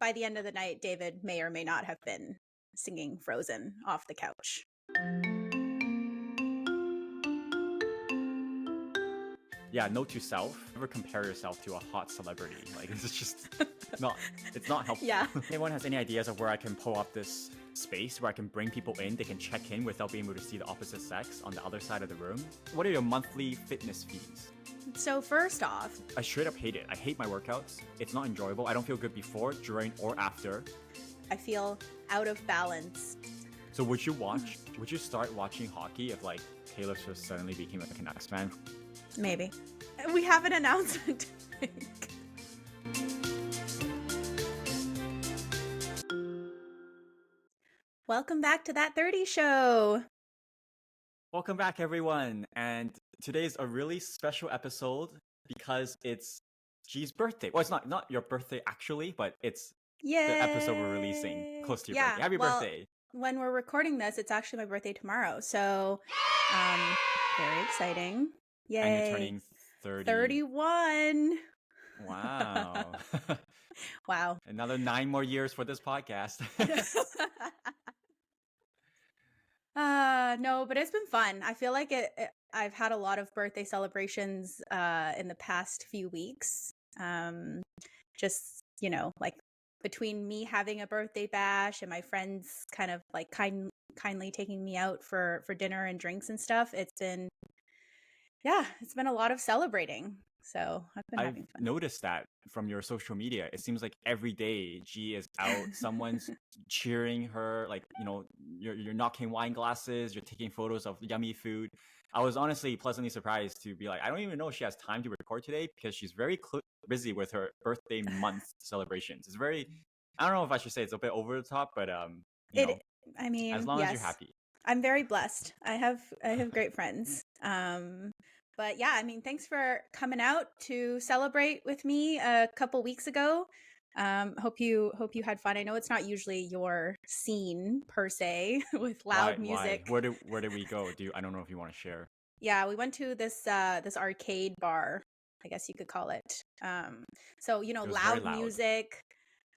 by the end of the night, David may or may not have been singing Frozen off the couch. Yeah, note to self, never compare yourself to a hot celebrity. Like, it's just it's not helpful. Yeah. If anyone has any ideas of where I can pull up this space where I can bring people in, they can check in without being able to see the opposite sex on the other side of the room. What are your monthly fitness fees? So first off, I straight up hate it. I hate my workouts. It's not enjoyable. I don't feel good before, during, or after. I feel out of balance. So would you start watching hockey if like Taylor Swift suddenly became like an Canucks fan? Maybe. We have an announcement to make. Welcome back to That 30 Show. Welcome back, everyone. And today's a really special episode because it's G's birthday. Well, it's not your birthday actually, but it's the episode we're releasing close to your birthday. Happy birthday. When we're recording this, it's actually my birthday tomorrow. So, very exciting. Yay. And you're turning 30. 31. Wow. Wow. Another 9 more years for this podcast. No, but it's been fun. I feel like I've had a lot of birthday celebrations in the past few weeks. Just, like between me having a birthday bash and my friends kind of like kindly taking me out for dinner and drinks and stuff. It's been a lot of celebrating. So I've having fun. Noticed that from your social media. It seems like every day G is out. Someone's cheering her. Like, you're knocking wine glasses. You're taking photos of yummy food. I was honestly pleasantly surprised to be like, I don't even know if she has time to record today because she's very busy with her birthday month celebrations. It's very, I don't know if I should say it's a bit over the top, but as long as you're happy. I'm very blessed. I have great friends. But yeah, thanks for coming out to celebrate with me a couple weeks ago. Hope you had fun. I know it's not usually your scene per se with loud music. Why? Where did we go? I don't know if you want to share. Yeah, we went to this arcade bar, I guess you could call it. So loud music,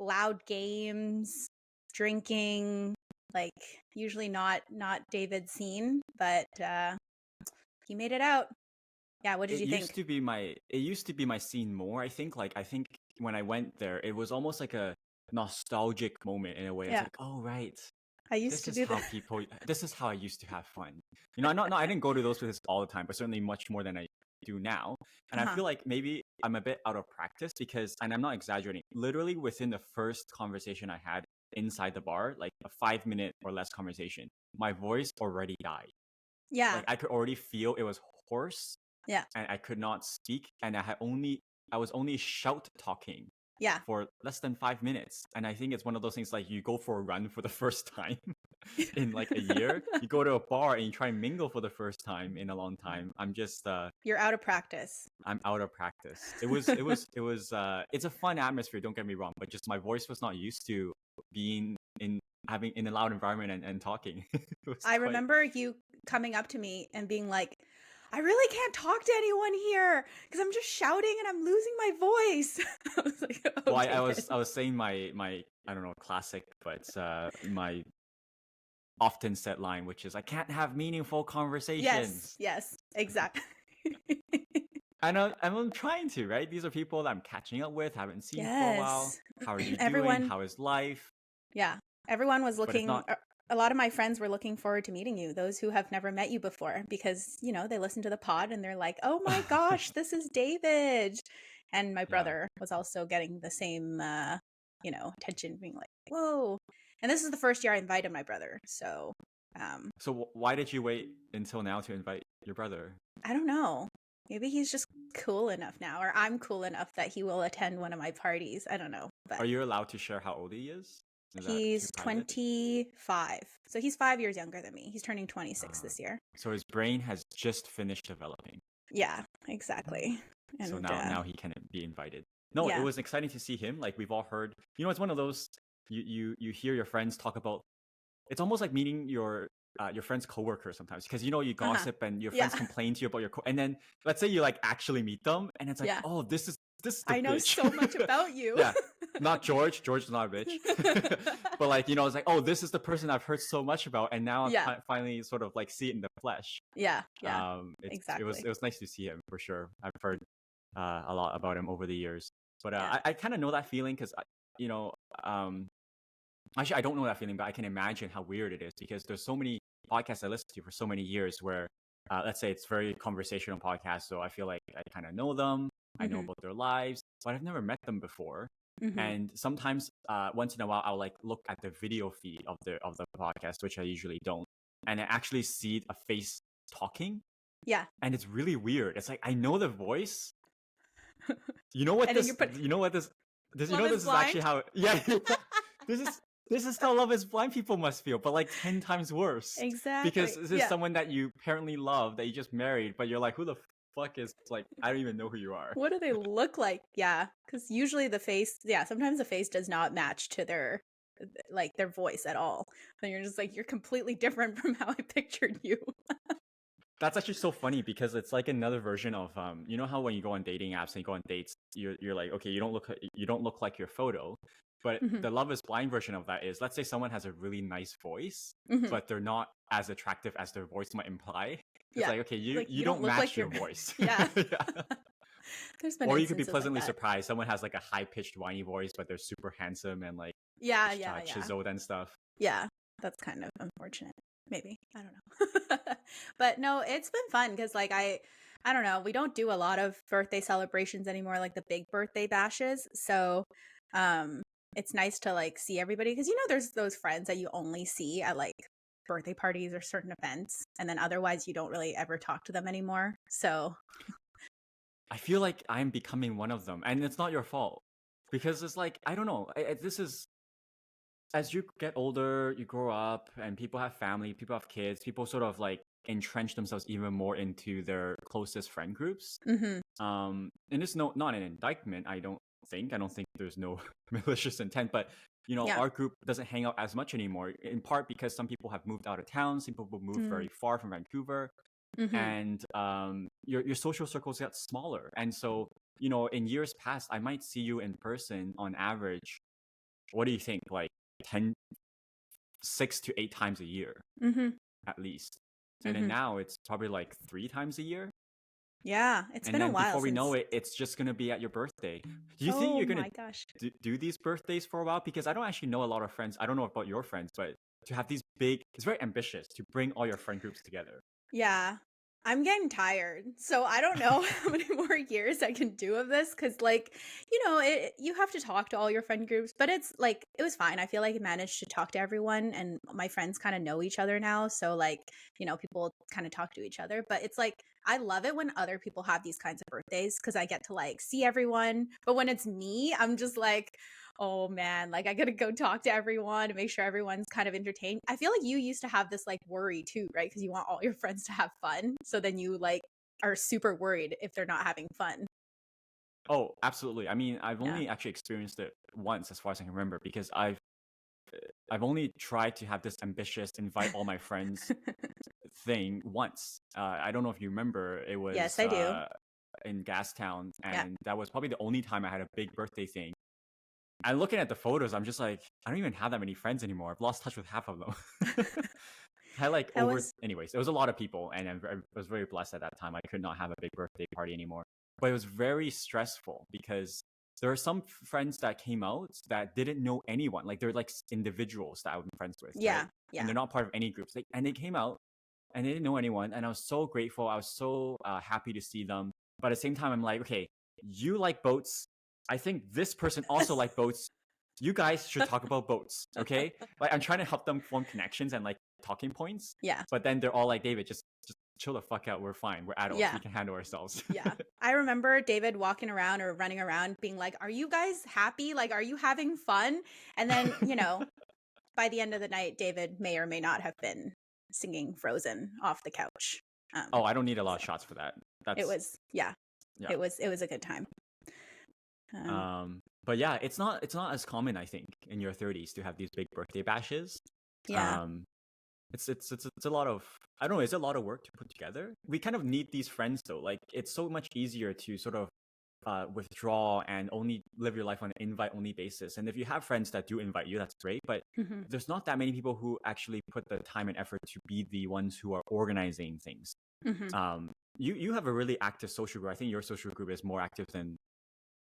loud games, drinking. Like usually not David's scene, but he made it out. Yeah, what did you think? It used to be my scene more. I think when I went there, it was almost like a nostalgic moment in a way. Yeah. It's like, oh right, I used to do that. This is how I used to have fun. I didn't go to those places all the time, but certainly much more than I do now. And I feel like maybe I'm a bit out of practice because, and I'm not exaggerating, literally within the first conversation I had inside the bar, like a 5-minute or less conversation, my voice already died. Yeah. Like I could already feel it was hoarse. Yeah. And I could not speak, and I was only shout talking. Yeah. For less than 5 minutes. And I think it's one of those things like you go for a run for the first time in like a year. You go to a bar and you try and mingle for the first time in a long time. I'm just You're out of practice. I'm out of practice. It's a fun atmosphere, don't get me wrong, but just my voice was not used to being in a loud environment and talking. I remember you coming up to me and being like, I really can't talk to anyone here because I'm just shouting and I'm losing my voice. I was like, oh, well, I was saying my I don't know, classic, but my often said line, which is I can't have meaningful conversations. Yes, exactly. And I'm trying to, right? These are people that I'm catching up with, haven't seen for a while. How are you doing? How is life? Yeah, everyone was looking. A lot of my friends were looking forward to meeting you, those who have never met you before, because, they listen to the pod and they're like, oh my gosh, this is David. And my brother was also getting the same, attention, being like, whoa. And this is the first year I invited my brother. So, So why did you wait until now to invite your brother? I don't know. Maybe he's just cool enough now, or I'm cool enough that he will attend one of my parties. I don't know. But are you allowed to share how old he is? He's 25. So he's 5 years younger than me. He's turning 26 this year. So his brain has just finished developing. Yeah, exactly. And so now he can be invited. No, It was exciting to see him. Like we've all heard, it's one of those, you hear your friends talk about, it's almost like meeting your friend's coworker sometimes, because you gossip and your friends complain to you about and then let's say you like actually meet them and it's like, oh, this is the I know bitch. so much about you. Yeah. Not George. George is not a bitch. But like, it's like, oh, this is the person I've heard so much about, and now Yeah. I finally sort of like see it in the flesh. Yeah. It Exactly. was nice to see him for sure. I've heard a lot about him over the years. But Yeah. I kind of know that feeling because you know, actually I don't know that feeling, but I can imagine how weird it is because there's so many podcasts I listened to for so many years where let's say it's very conversational podcasts, so I feel like I kind of know them, I know Mhm. about their lives, but I've never met them before. Mhm. And sometimes once in a while I'll like look at the video feed of the podcast, which I usually don't, and I actually see a face talking, Yeah. and it's really weird. It's like I know the voice. You know what And then this? you're put You know what this? This you Love know is this is actually Blind. how. Yeah, this is how Love is Blind people must feel, but like 10 times worse. Because Exactly. this is Yeah. someone that you apparently love that you just married, but you're like, who the fuck is like? I don't even know who you are. What do they look like? Yeah, because usually the face, sometimes the face does not match to their voice at all. And you're just like, you're completely different from how I pictured you. That's actually so funny because it's like another version of you know how when you go on dating apps and you go on dates, you're like, okay, you don't look like your photo. But Mhm. the Love is Blind version of that is, let's say someone has a really nice voice, Mhm. but they're not as attractive as their voice might imply. It's Yeah. like, okay, Like, you you don't don't look match like your your voice. Yeah. Yeah. There's been Or you could be instances like pleasantly that. surprised. Someone has like a high pitched whiny voice, but they're super handsome and like Yeah. chiseled and stuff. Yeah, that's kind of unfortunate. Maybe. I don't know. But no, it's been fun because I don't know, we don't do a lot of birthday celebrations anymore, like the big birthday bashes. So it's nice to like see everybody because there's those friends that you only see at like birthday parties or certain events, and then otherwise you don't really ever talk to them anymore. So I feel like I'm becoming one of them, and it's not your fault because it's like I don't know. This is as you get older, you grow up, and people have family, people have kids, people sort of like entrench themselves even more into their closest friend groups. mhm. And it's not an indictment. I don't think there's no malicious intent, but Yeah. our group doesn't hang out as much anymore. In part because some people have moved out of town, some people moved Mm. very far from Vancouver, Mhm. and your social circles get smaller. And so in years past, I might see you in person on average. What do you think? Like 10, 6 to 8 times a year Mhm. at least. And then Mhm. now it's probably like 3 times a year. Yeah, it's And been a then while before we since know it, it's just gonna be at your birthday. Do you think Oh you're gonna my gosh. do these birthdays for a while? Because I don't actually know a lot of friends. I don't know about your friends, but to have these big, it's very ambitious to bring all your friend groups together. Yeah. I'm getting tired. So I don't know how many more years I can do of this cuz you have to talk to all your friend groups, but it's like it was fine. I feel like I managed to talk to everyone and my friends kind of know each other now, so people kind of talk to each other, but it's like I love it when other people have these kinds of birthdays cuz I get to like see everyone, but when it's me, I'm just like oh man, like I gotta go talk to everyone and make sure everyone's kind of entertained. I feel like you used to have this like worry too, right? Because you want all your friends to have fun. So then you like are super worried if they're not having fun. Oh, absolutely. I mean, I've Yeah. only actually experienced it once, as far as I can remember, because I've only tried to have this ambitious invite all my friends thing once. I don't know if you remember. It Yes, was I do. in Gastown, Yeah. and that was probably the only time I had a big birthday thing. And looking at the photos, I'm just like, I don't even have that many friends anymore. I've lost touch with half of them. I had like That was anyways, it was a lot of people, and I was very blessed at that time. I could not have a big birthday party anymore, but it was very stressful because there are some friends that came out that didn't know anyone. Like they're like individuals that I've been friends with, right? yeah, And yeah. they're not part of any groups. And they came out and they didn't know anyone, and I was so grateful. I was so happy to see them. But at the same time, I'm like, okay, you like boats. I think this person also like boats. You guys should talk about boats, okay? Like I'm trying to help them form connections and like talking points. Yeah. But then they're all like, David, just chill the fuck out. We're fine. We're adults. We Yeah. can handle ourselves. Yeah. I remember David walking around or running around being like, "Are you guys happy? Like are you having fun?" And then, by the end of the night, David may or may not have been singing Frozen off the couch. Oh, I don't need a lot So of shots for that. it That's was, yeah, yeah. it was a good time. But yeah, it's not as common, I think, in your 30s to have these big birthday bashes. Yeah. It's a lot of, I don't know, it's a lot of work to put together. We kind of need these friends though. Like it's so much easier to sort of withdraw and only live your life on an invite only basis. And if you have friends that do invite you, that's great. But there's not that many people who actually put the time and effort to be the ones who are organizing things. You have a really active social group. I think your social group is more active than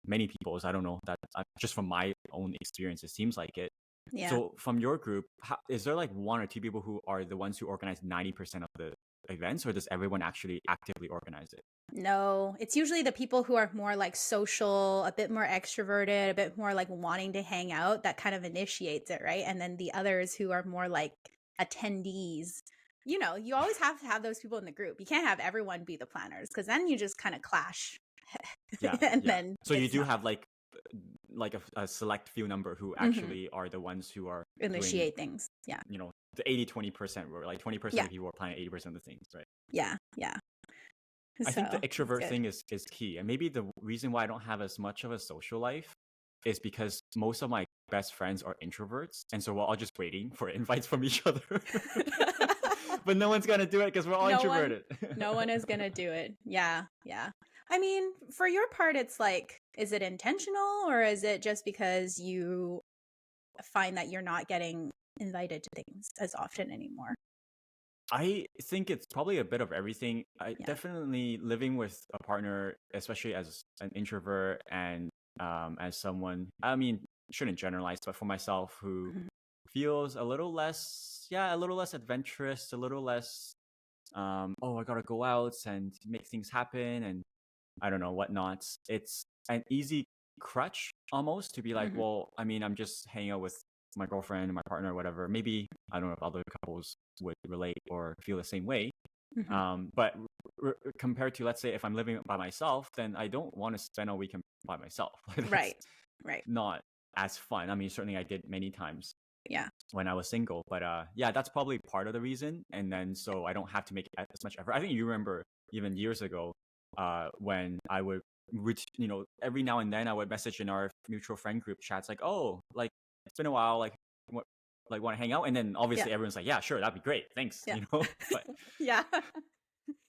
many people's. I don't know, that just from my own experience, it seems like it. Yeah. So from your group, is there like one or two people who are the ones who organize 90% of the events, or does everyone actually actively organize it? No, it's usually the people who are more like social, a bit more extroverted, a bit more like wanting to hang out, that kind of initiates it, right? And then the others who are more like attendees. You know, you always have to have those people in the group. You can't have everyone be the planners, because then you just kind of clash. Then so you do have like a select few number who actually are the ones who are initiate things. Yeah. You know, the 80-20%, where like 20% of people are planning 80% of the things, right? Yeah. I think the extrovert thing is key. And maybe the reason why I don't have as much of a social life is because most of my best friends are introverts. And so we're all just waiting for invites from each other. But no one's going to do it because we're all introverted. No one is going to do it. Yeah. I mean, for your part, it's like, is it intentional, or is it just because you find that you're not getting invited to things as often anymore? I think it's probably a bit of everything. Definitely living with a partner, especially as an introvert and as someone, I mean, shouldn't generalize, but for myself, who feels a little less adventurous, a little less, I gotta go out and make things happen and I don't know, whatnot. It's an easy crutch almost to be like, well, I mean, I'm just hanging out with my girlfriend and my partner or whatever. Maybe, I don't know if other couples would relate or feel the same way. But compared to, let's say, if I'm living by myself, then I don't want to spend a weekend by myself. Right. Not as fun. I mean, certainly I did many times. Yeah. When I was single, but that's probably part of the reason. And then so I don't have to make as much effort. I think you remember even years ago, when I would, every now and then I would message in our mutual friend group chats like, oh, like it's been a while, like what, like want to hang out, and then obviously everyone's like, yeah, sure, that'd be great, thanks, But yeah,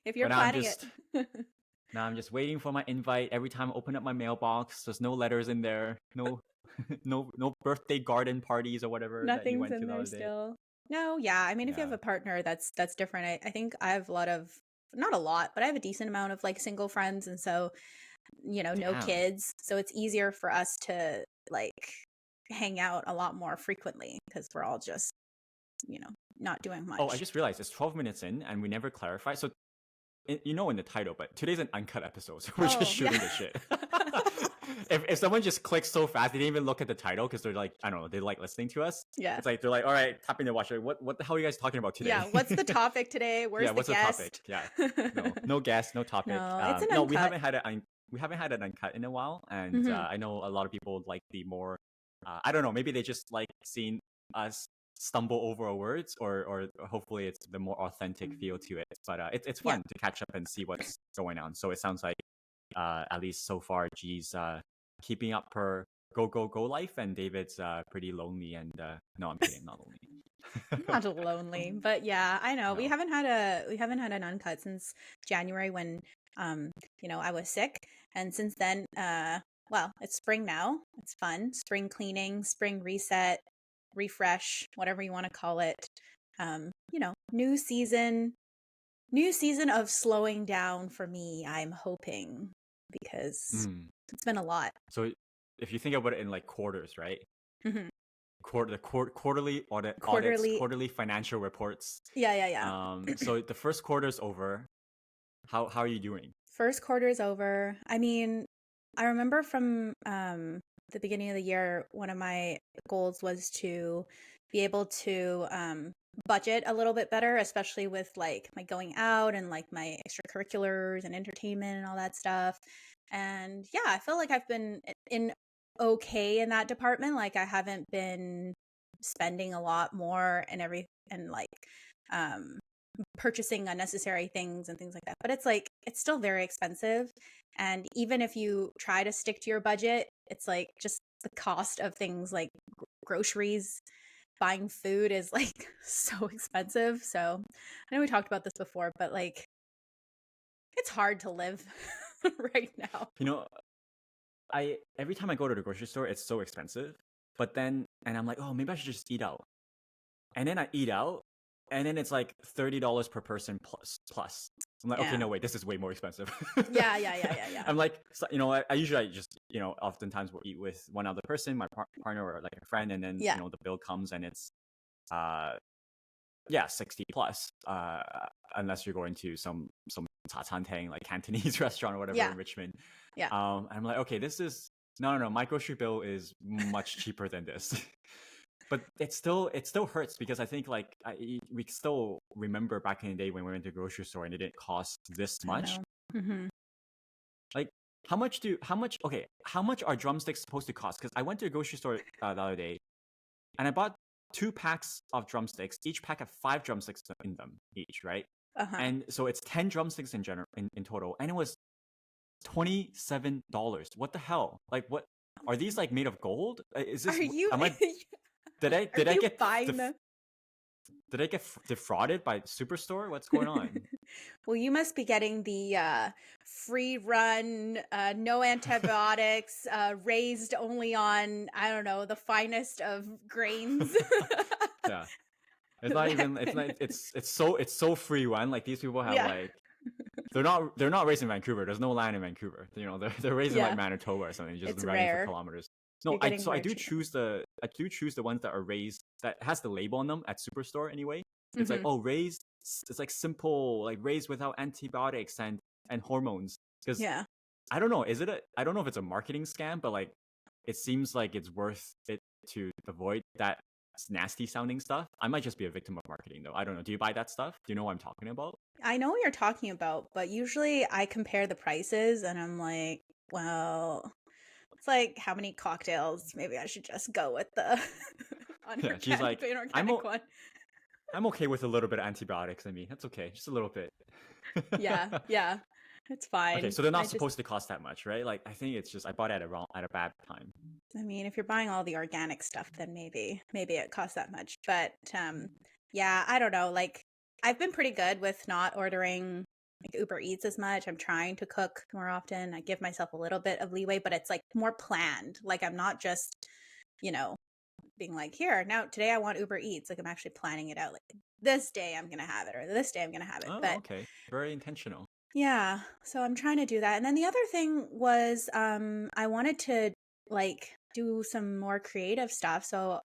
if you're planning it. Now I'm just waiting for my invite. Every time I open up my mailbox, there's no letters in there, no birthday garden parties or whatever. Nothing's in there still. No, I mean, if you have a partner, that's different. I think I have not a lot, but I have a decent amount of like single friends, and so no kids, so it's easier for us to like hang out a lot more frequently because we're all just not doing much. Oh, I just realized it's 12 minutes in and we never clarified. So in the title, but today's an uncut episode, so we're just shooting the shit. If someone just clicks so fast, they didn't even look at the title because they're like, I don't know, they like listening to us. Yeah, it's like they're like, all right, tapping the watch. Like, what the hell are you guys talking about today? Yeah, what's the topic today? Where's the guest? Yeah, no guest, no topic. No, it's an uncut. We haven't had an uncut in a while, and I know a lot of people like the more. I don't know, maybe they just like seeing us stumble over words, or hopefully it's the more authentic feel to it. But it's fun to catch up and see what's going on. So it sounds like at least so far, G's keeping up her go life, and David's pretty lonely. And no, I'm kidding, not lonely. Not lonely, but yeah, I know. No. We haven't had an uncut since January when I was sick, and since then it's spring now. It's fun. Spring cleaning, spring reset, refresh, whatever you want to call it. New season of slowing down for me, I'm hoping, because it's been a lot. So if you think about it in like quarters, right? Quarterly audits, quarterly financial reports. Yeah. So the first quarter's over. How are you doing? First quarter's over. I mean, I remember from the beginning of the year, one of my goals was to be able to budget a little bit better, especially with like my going out and like my extracurriculars and entertainment and all that stuff. And yeah, I feel like I've been okay in that department. Like I haven't been spending a lot more and purchasing unnecessary things and things like that. But it's like, it's still very expensive. And even if you try to stick to your budget, it's like just the cost of things like groceries, buying food is like so expensive. So I know we talked about this before, but like it's hard to live right now. I every time I go to the grocery store, it's so expensive. But then, and I'm like, oh, maybe I should just eat out. And then I eat out, and then it's like $30 per person plus. I'm like, okay, Yeah. no, wait, this is way more expensive. Yeah. I'm like, so, you know, I usually just, you know, oftentimes will eat with one other person, my partner or like a friend, and then Yeah. you know the bill comes and it's, yeah, 60 plus, unless you're going to some tatantang like Cantonese restaurant or whatever Yeah. in Richmond. Yeah. And I'm like, okay, this is no, my grocery bill is much cheaper than this. But it still hurts because I think like we still remember back in the day when we went to the grocery store and it didn't cost this much. Mm-hmm. Like how much are drumsticks supposed to cost? Because I went to the grocery store the other day and I bought 2 packs of drumsticks. Each pack had 5 drumsticks in them each, right? Uh-huh. And so it's 10 drumsticks in general in total, and it was $27. What the hell? Like, what are these like made of gold? Is this? Are you? Did I get buying them? Did I get defrauded by Superstore? What's going on? Well, you must be getting the free run, no antibiotics, raised only on, I don't know, the finest of grains. Yeah. It's not even it's so free run. Like these people have like they're not raised in Vancouver. There's no land in Vancouver. You know, they're raised in like Manitoba or something, just it's running rare. for kilometers. No, so I do choose the ones that are raised, that has the label on them at Superstore anyway. It's like, oh, raised, it's like simple, like raised without antibiotics and hormones. Because I don't know, I don't know if it's a marketing scam, but like it seems like it's worth it to avoid that nasty sounding stuff. I might just be a victim of marketing though. I don't know. Do you buy that stuff? Do you know what I'm talking about? I know what you're talking about, but usually I compare the prices and I'm like, well, it's like how many cocktails? Maybe I should just go with the she's like, inorganic one. I'm okay with a little bit of antibiotics. I mean, that's okay, just a little bit. yeah, it's fine. Okay, so they're not supposed to cost that much, right? Like, I think it's just I bought it at a bad time. I mean, if you're buying all the organic stuff, then maybe it costs that much. But yeah, I don't know. Like, I've been pretty good with not ordering like Uber Eats as much. I'm trying to cook more often. I give myself a little bit of leeway, but it's like more planned. Like, I'm not just, you know, being like, here, now today I want Uber Eats. Like, I'm actually planning it out. Like, this day I'm gonna have it, or this day I'm gonna have it. Oh, but okay, very intentional. Yeah, so I'm trying to do that. And then the other thing was I wanted to like do some more creative stuff. So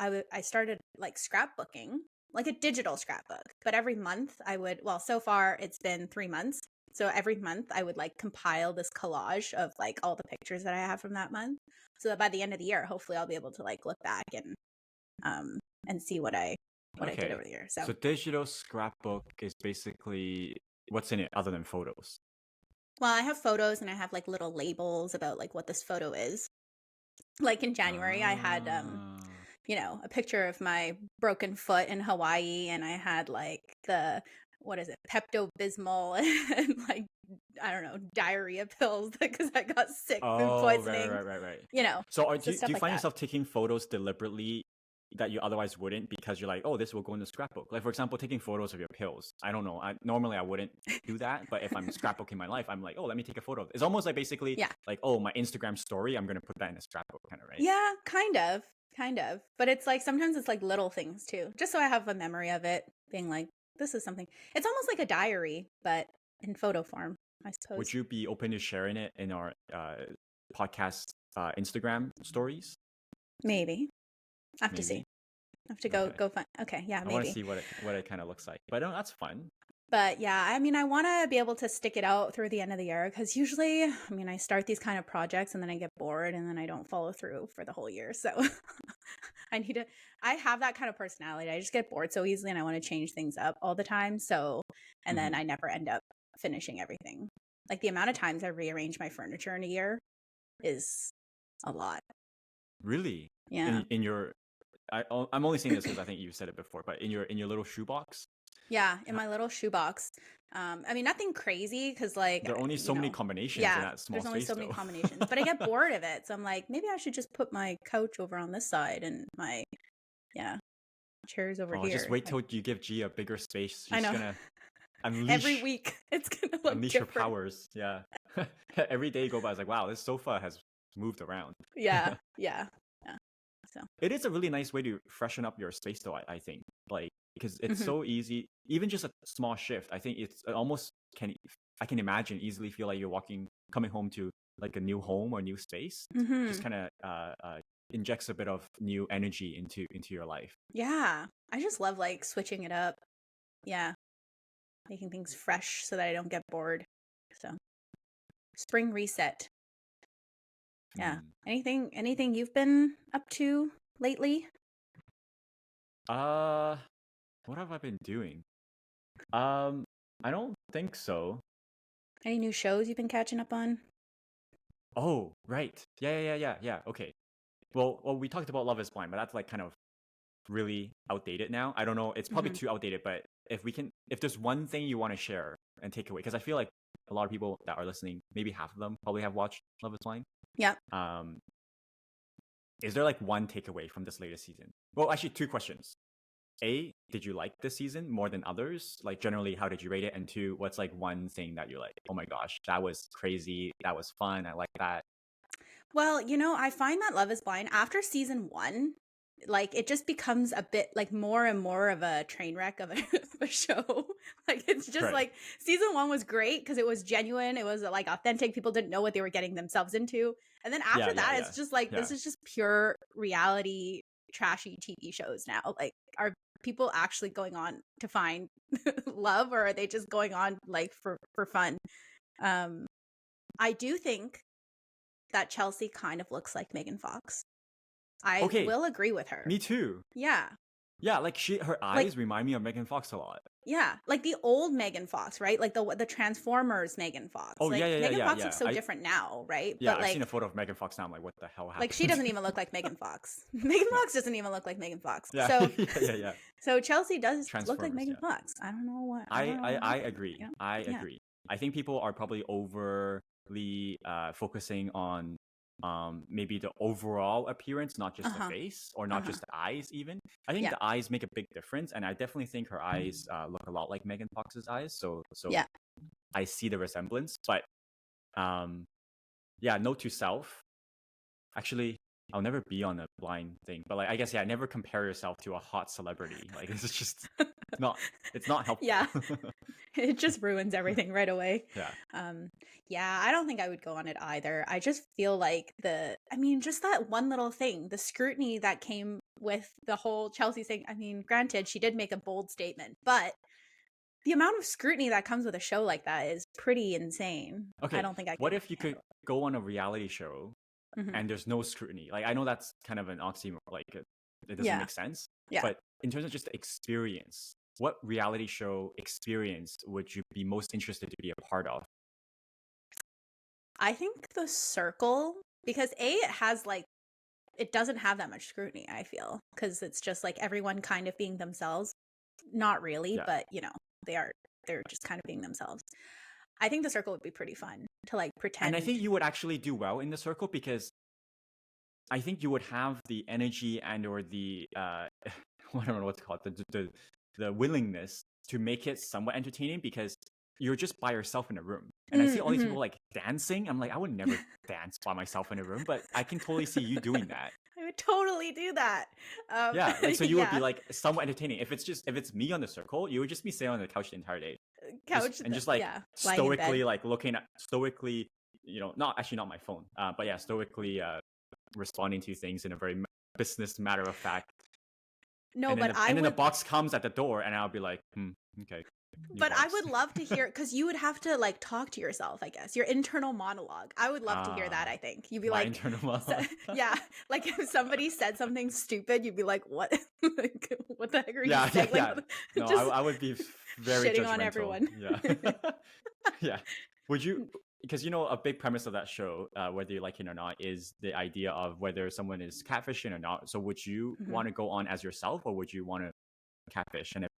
I started like scrapbooking, like a digital scrapbook. But every month I would, well, so far it's been 3 months. So every month I would like compile this collage of like all the pictures that I have from that month. So that by the end of the year, hopefully I'll be able to like look back and see what I did over the year. So digital scrapbook is basically what's in it other than photos? Well, I have photos and I have like little labels about like what this photo is. Like in January, I had you know, a picture of my broken foot in Hawaii, and I had like the Pepto-Bismol and like I don't know, diarrhea pills because I got sick, food poisoning. Right. You know. So do you find yourself taking photos deliberately that you otherwise wouldn't, because you're like, oh, this will go in the scrapbook? Like, for example, taking photos of your pills. I don't know. Normally I wouldn't do that, but if I'm scrapbooking my life, I'm like, oh, let me take a photo. It's almost like basically like, oh, my Instagram story, I'm gonna put that in a scrapbook, kind of, right? Yeah, kind of. But it's like sometimes it's like little things too, just so I have a memory of it, being like, this is something. It's almost like a diary, but in photo form, I suppose. Would you be open to sharing it in our podcast Instagram stories? Maybe. I have to see. I have to go find. Okay, yeah, maybe. I want to see what it kind of looks like. But no, that's fun. But yeah, I mean, I want to be able to stick it out through the end of the year, because usually, I mean, I start these kind of projects and then I get bored and then I don't follow through for the whole year. So I have that kind of personality. I just get bored so easily and I want to change things up all the time. So, and then I never end up finishing everything. Like the amount of times I rearrange my furniture in a year is a lot. Really? Yeah. In your, I'm only saying this because I think you said it before, but in your little shoebox. Yeah, in my little shoebox. I mean, nothing crazy, because like there are only so many combinations in that small space. There's only so many combinations, but I get bored of it. So I'm like, maybe I should just put my couch over on this side and my chairs over here. Just wait till you give G a bigger space. She's I know. Gonna unleash, every week it's gonna look unleash different. her powers. Yeah. Every day you go by, it's like, wow, this sofa has moved around. Yeah. So. It is a really nice way to freshen up your space, though. I think, like, because it's so easy. Even just a small shift, I think it's almost I can imagine easily feel like you're coming home to like a new home or new space. Just kind of injects a bit of new energy into your life. Yeah, I just love like switching it up. Yeah, making things fresh so that I don't get bored. So, spring reset. Yeah. Anything you've been up to lately? What have I been doing? I don't think so. Any new shows you've been catching up on? Oh, right. Yeah. Okay. Well, we talked about Love is Blind, but that's like kind of really outdated now. I don't know. It's probably too outdated, but if there's one thing you want to share and take away, because I feel like a lot of people that are listening, maybe half of them probably have watched Love is Blind. Yeah. Is there like one takeaway from this latest season? Well, actually, two questions. A, did you like this season more than others? Like generally, how did you rate it? And two, what's like one thing that you're like, oh my gosh, that was crazy, that was fun, I like that. Well, I find that Love is Blind after season 1, like it just becomes a bit like more and more of a train wreck of a show. Like it's just like season 1 was great because it was genuine, it was like authentic, people didn't know what they were getting themselves into. And then after that, it's just like this is just pure reality trashy TV shows now. Like are people actually going on to find love, or are they just going on like for fun? I do think that Chelsea kind of looks like Megan Fox. I will agree with her. Me too. Yeah. Yeah, like her eyes remind me of Megan Fox a lot. Yeah, like the old Megan Fox, right? Like the Transformers Megan Fox. Oh, like, yeah. Megan Fox looks so different now, right? Yeah, but, like, I've seen a photo of Megan Fox now. I'm like, what the hell happened? Like, she doesn't even look like Megan Fox. Megan Fox doesn't even look like Megan Fox. Yeah. So, yeah. So Chelsea does look like Megan Fox. I don't know what. I agree. I agree. I think people are probably overly focusing on maybe the overall appearance, not just the face or not just the eyes even. I think the eyes make a big difference, and I definitely think her eyes look a lot like Megan Fox's eyes, so I see the resemblance. But note to self, actually I'll never be on a blind thing, but like I guess never compare yourself to a hot celebrity. Like it's just it's not helpful. Yeah. It just ruins everything right away. Yeah. I don't think I would go on it either. I just feel like just that one little thing, the scrutiny that came with the whole Chelsea thing. I mean, granted, she did make a bold statement, but the amount of scrutiny that comes with a show like that is pretty insane. Okay. I don't think I could. What if you could go on a reality show and there's no scrutiny? Like I know that's kind of an oxymoron, like it doesn't make sense. Yeah. But in terms of just the experience, what reality show experience would you be most interested to be a part of? I think The Circle, because it doesn't have that much scrutiny, I feel, because it's just like everyone kind of being themselves. Not really, but they're just kind of being themselves. I think The Circle would be pretty fun to like pretend. And I think you would actually do well in The Circle because I think you would have the energy and or the I don't know what to call it, the willingness to make it somewhat entertaining because you're just by yourself in a room. And I see all these people like dancing. I'm like, I would never dance by myself in a room, but I can totally see you doing that. I would totally do that. So you would be like somewhat entertaining. If it's me on The Circle, you would just be sitting on the couch the entire day. Stoically like looking at not my phone, but stoically responding to things in a very business matter of fact. And then the box comes at the door, and I'll be like, okay. But I would love to hear, because you would have to like talk to yourself, I guess, your internal monologue. I would love to hear that. I think you'd be like, internal monologue. Like if somebody said something stupid, you'd be like, what? Like, what the heck are you saying? No, I would be very shitting judgmental. on everyone. Yeah. Would you? Because a big premise of that show, whether you like it or not, is the idea of whether someone is catfishing or not. So would you want to go on as yourself, or would you want to catfish? And if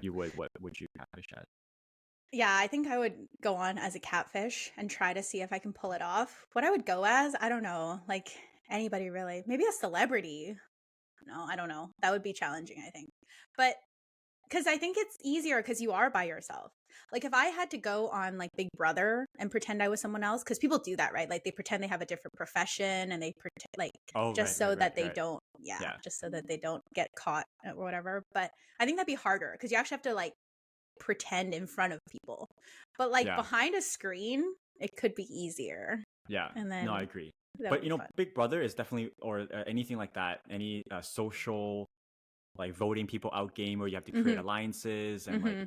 you would, what would you catfish as? Yeah, I think I would go on as a catfish and try to see if I can pull it off. What I would go as, I don't know, like anybody really. Maybe a celebrity. No, I don't know. That would be challenging, I think. But because I think it's easier because you are by yourself. Like if I had to go on like Big Brother and pretend I was someone else, because people do that, right? Like they pretend they have a different profession and they pretend like Oh, just right, so right, right, that they right. don't, Yeah, just so that they don't get caught or whatever. But I think that'd be harder because you actually have to like pretend in front of people. But like yeah, behind a screen, it could be easier. yeah. And No, I then agree. that would But be fun. Big Brother is definitely, or anything like that, any social like voting people out game where you have to create Mm-hmm. alliances and like Mm-hmm.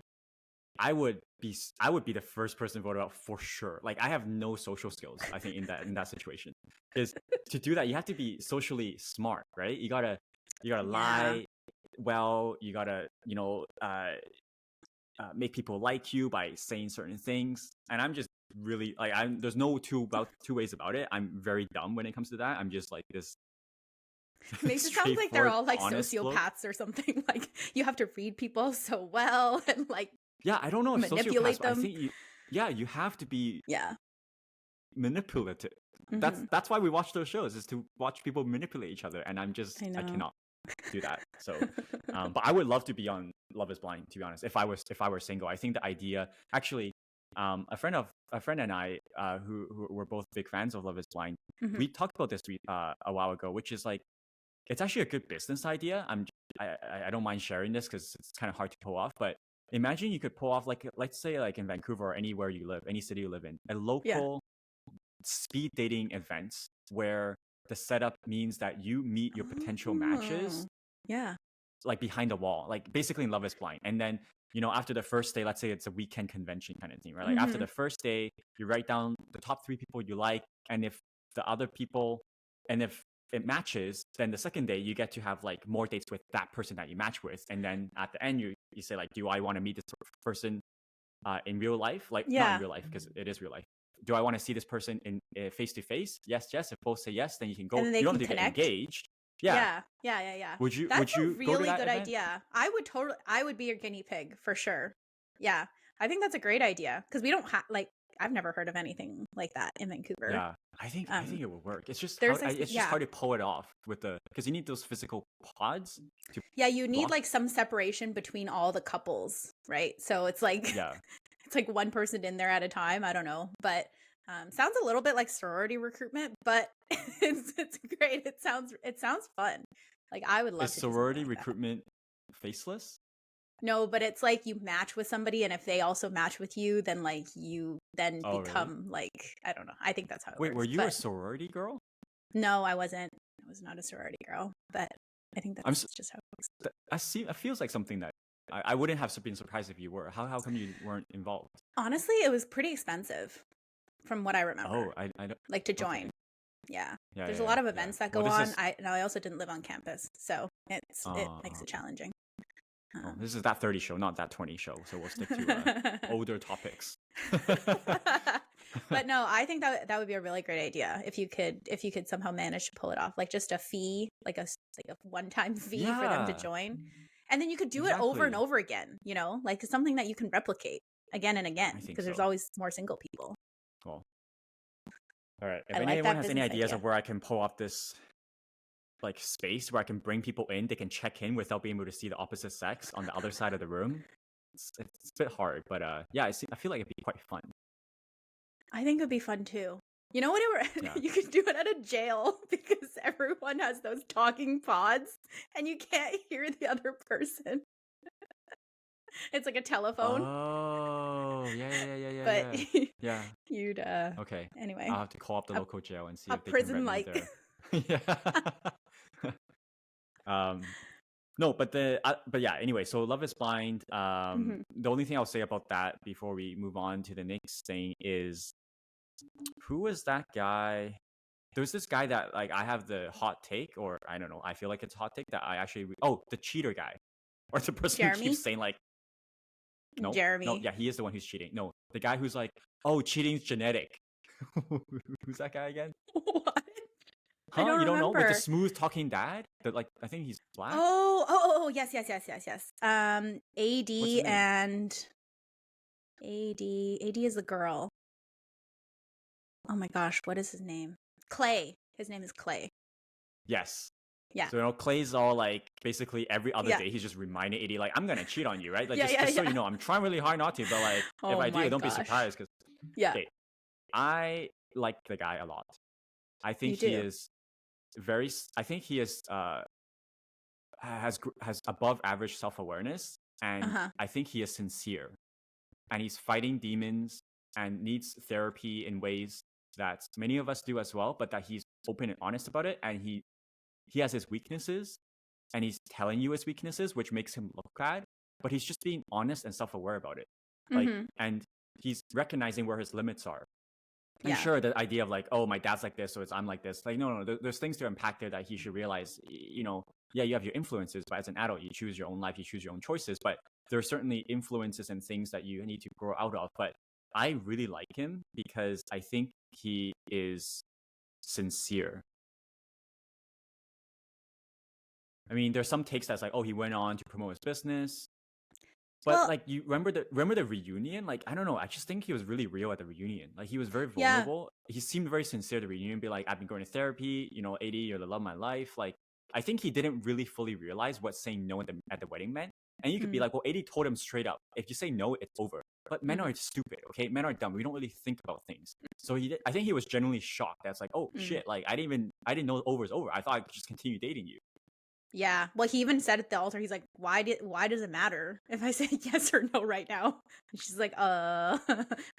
I would be the first person voted out for sure. Like I have no social skills, I think, in that situation. Because to do that, you have to be socially smart, right? You gotta Yeah. lie well, you gotta, make people like you by saying certain things. And I'm just really like there's no two ways about it. I'm very dumb when it comes to that. I'm just like this Makes it sound like they're straightforward, all like honest look. sociopaths or something. Like you have to read people so well and like Yeah, I don't know if sociopaths, manipulate but I them. think you have to be Yeah. manipulative. Mm-hmm. That's why we watch those shows, is to watch people manipulate each other, and I I know. cannot do that. So, but I would love to be on Love Is Blind. To be honest, if I were single, I think the idea actually, a friend and I, who were both big fans of Love Is Blind, Mm-hmm. we talked about this a while ago, which is like it's actually a good business idea. I don't mind sharing this because it's kind of hard to pull off, but imagine you could pull off like let's say like in Vancouver or anywhere you live, any city you live in, a Yeah. local speed dating events where the setup means that you meet your potential matches Oh. Yeah. like behind the wall, like basically in Love Is Blind. And then, after the first day, let's say it's a weekend convention kind of thing, right? Like after Mm-hmm. the first day, you write down the top 3 people you like. And if the other people, and if it matches, then the second day you get to have like more dates with that person that you match with. And then at the end, you say like, do I want to meet this person in real life? Like not in Yeah. real life because it is real life. Do I want to see this person in face to face? Yes, yes. If both say yes, then you can And go. then they You don't can have to get connect. engaged. Yeah. Yeah. Yeah. Yeah. Yeah. Would That's a you go to really that good event? idea. I would be your guinea pig for sure. Yeah. I think that's a great idea because we don't have like I've never heard of anything like that in Vancouver. Yeah, I think it will work. It's just There's like it's just hard to pull it off with the because you need those physical pods to yeah, you need block. like some separation between all the couples, right? So it's like Yeah, it's like one person in there at a time. I don't know, but sounds a little bit like sorority recruitment, but it's great. It sounds fun. Like I would love is to do something sorority like that. recruitment faceless? No, but it's like you match with somebody, and if they also match with you, then like you then Oh, really? become like I don't know. I think that's how it Wait, were works. you a But sorority girl? no, I wasn't. I was not a sorority girl, but I think I'm. that's just how it works. I see. It feels like something that I wouldn't have been surprised if you were. How come you weren't involved? Honestly, it was pretty expensive from what I remember. Oh, I don't. Like to Okay. join. Yeah. Yeah, There's yeah, a lot of yeah. events that Well, go this on. is. I also didn't live on campus, so it makes it challenging. This is that 30 show, not that 20 show. So we'll stick to older topics. But no, I think that would be a really great idea if you could somehow manage to pull it off, like just a fee, like a one-time fee for them to Yeah, join, and then you could do it over and exactly. over again. Like it's something that you can replicate again and again I think because there's so. always more single people. Well, all right. If I like anyone that has any business ideas idea. of where I can pull off this like space where I can bring people in, they can check in without being able to see the opposite sex on the other side of the room. It's a bit hard, but yeah, I feel like it'd be quite fun. I think it would be fun too. You know what? Yeah. You could do it at a jail because everyone has those talking pods and you can't hear the other person. It's like a telephone, Oh, yeah. but Yeah. you'd Okay. anyway, I'll have to call up the a, local jail and see a if they can rent prison me like. there. Yeah. No, but yeah. Anyway, so Love Is Blind. Mhm. The only thing I'll say about that before we move on to the next thing is, who was that guy? There was this guy that like I have the hot take, or I don't know. I feel like it's a hot take that I actually. Oh, the cheater guy, or the person who Jeremy? keeps saying like, no, Jeremy. yeah, he is the one who's cheating. No, the guy who's like, oh, cheating's genetic. Who's that guy again? What? I Huh? don't You don't know? With the remember. smooth talking dad? That like I think he's black. Oh, yes. What's his AD name? and AD is the girl. Oh my gosh, what is his name? Clay. His name is Clay. Yes. Yeah. So, Clay's all like, basically every other Yeah. day, he's just reminding AD, like, I'm going to cheat on you, right? Like, Yeah, just so yeah. you know, I'm trying really hard not to, but like, if Oh I do, my don't be gosh. surprised because, Yeah, okay, I like the guy a lot. I think you he do. is I think he is, has above average self-awareness, and Uh-huh. I think he is sincere, and he's fighting demons and needs therapy in ways that many of us do as well, but that he's open and honest about it, and he has his weaknesses, and he's telling you his weaknesses, which makes him look bad, but he's just being honest and self-aware about it. Like, Mm-hmm. and he's recognizing where his limits are. And Yeah. sure, the idea of like, oh, my dad's like this, so I'm like this. Like, no, there's things to unpack there that he should realize. Yeah, you have your influences, but as an adult, you choose your own life, you choose your own choices. But there are certainly influences and things that you need to grow out of. But I really like him because I think he is sincere. I mean, there's some takes that's like, oh, he went on to promote his business. But Well, like, you remember the reunion? Like, I don't know. I just think he was really real at the reunion. Like, he was very yeah. vulnerable. He seemed very sincere at the reunion. Be like, I've been going to therapy. AD, you're the love of my life. Like, I think he didn't really fully realize what saying no at the wedding meant. And you could be Mm, like, well, AD told him straight up, if you say no, it's over. But men mm, are stupid, okay? Men are dumb. We don't really think about things. So I think he was genuinely shocked. That's like, oh mm. shit! Like, I didn't know over is over. I thought I could just continue dating you. Yeah. Well, he even said at the altar, he's like, why does it matter if I say yes or no right now? And she's like, what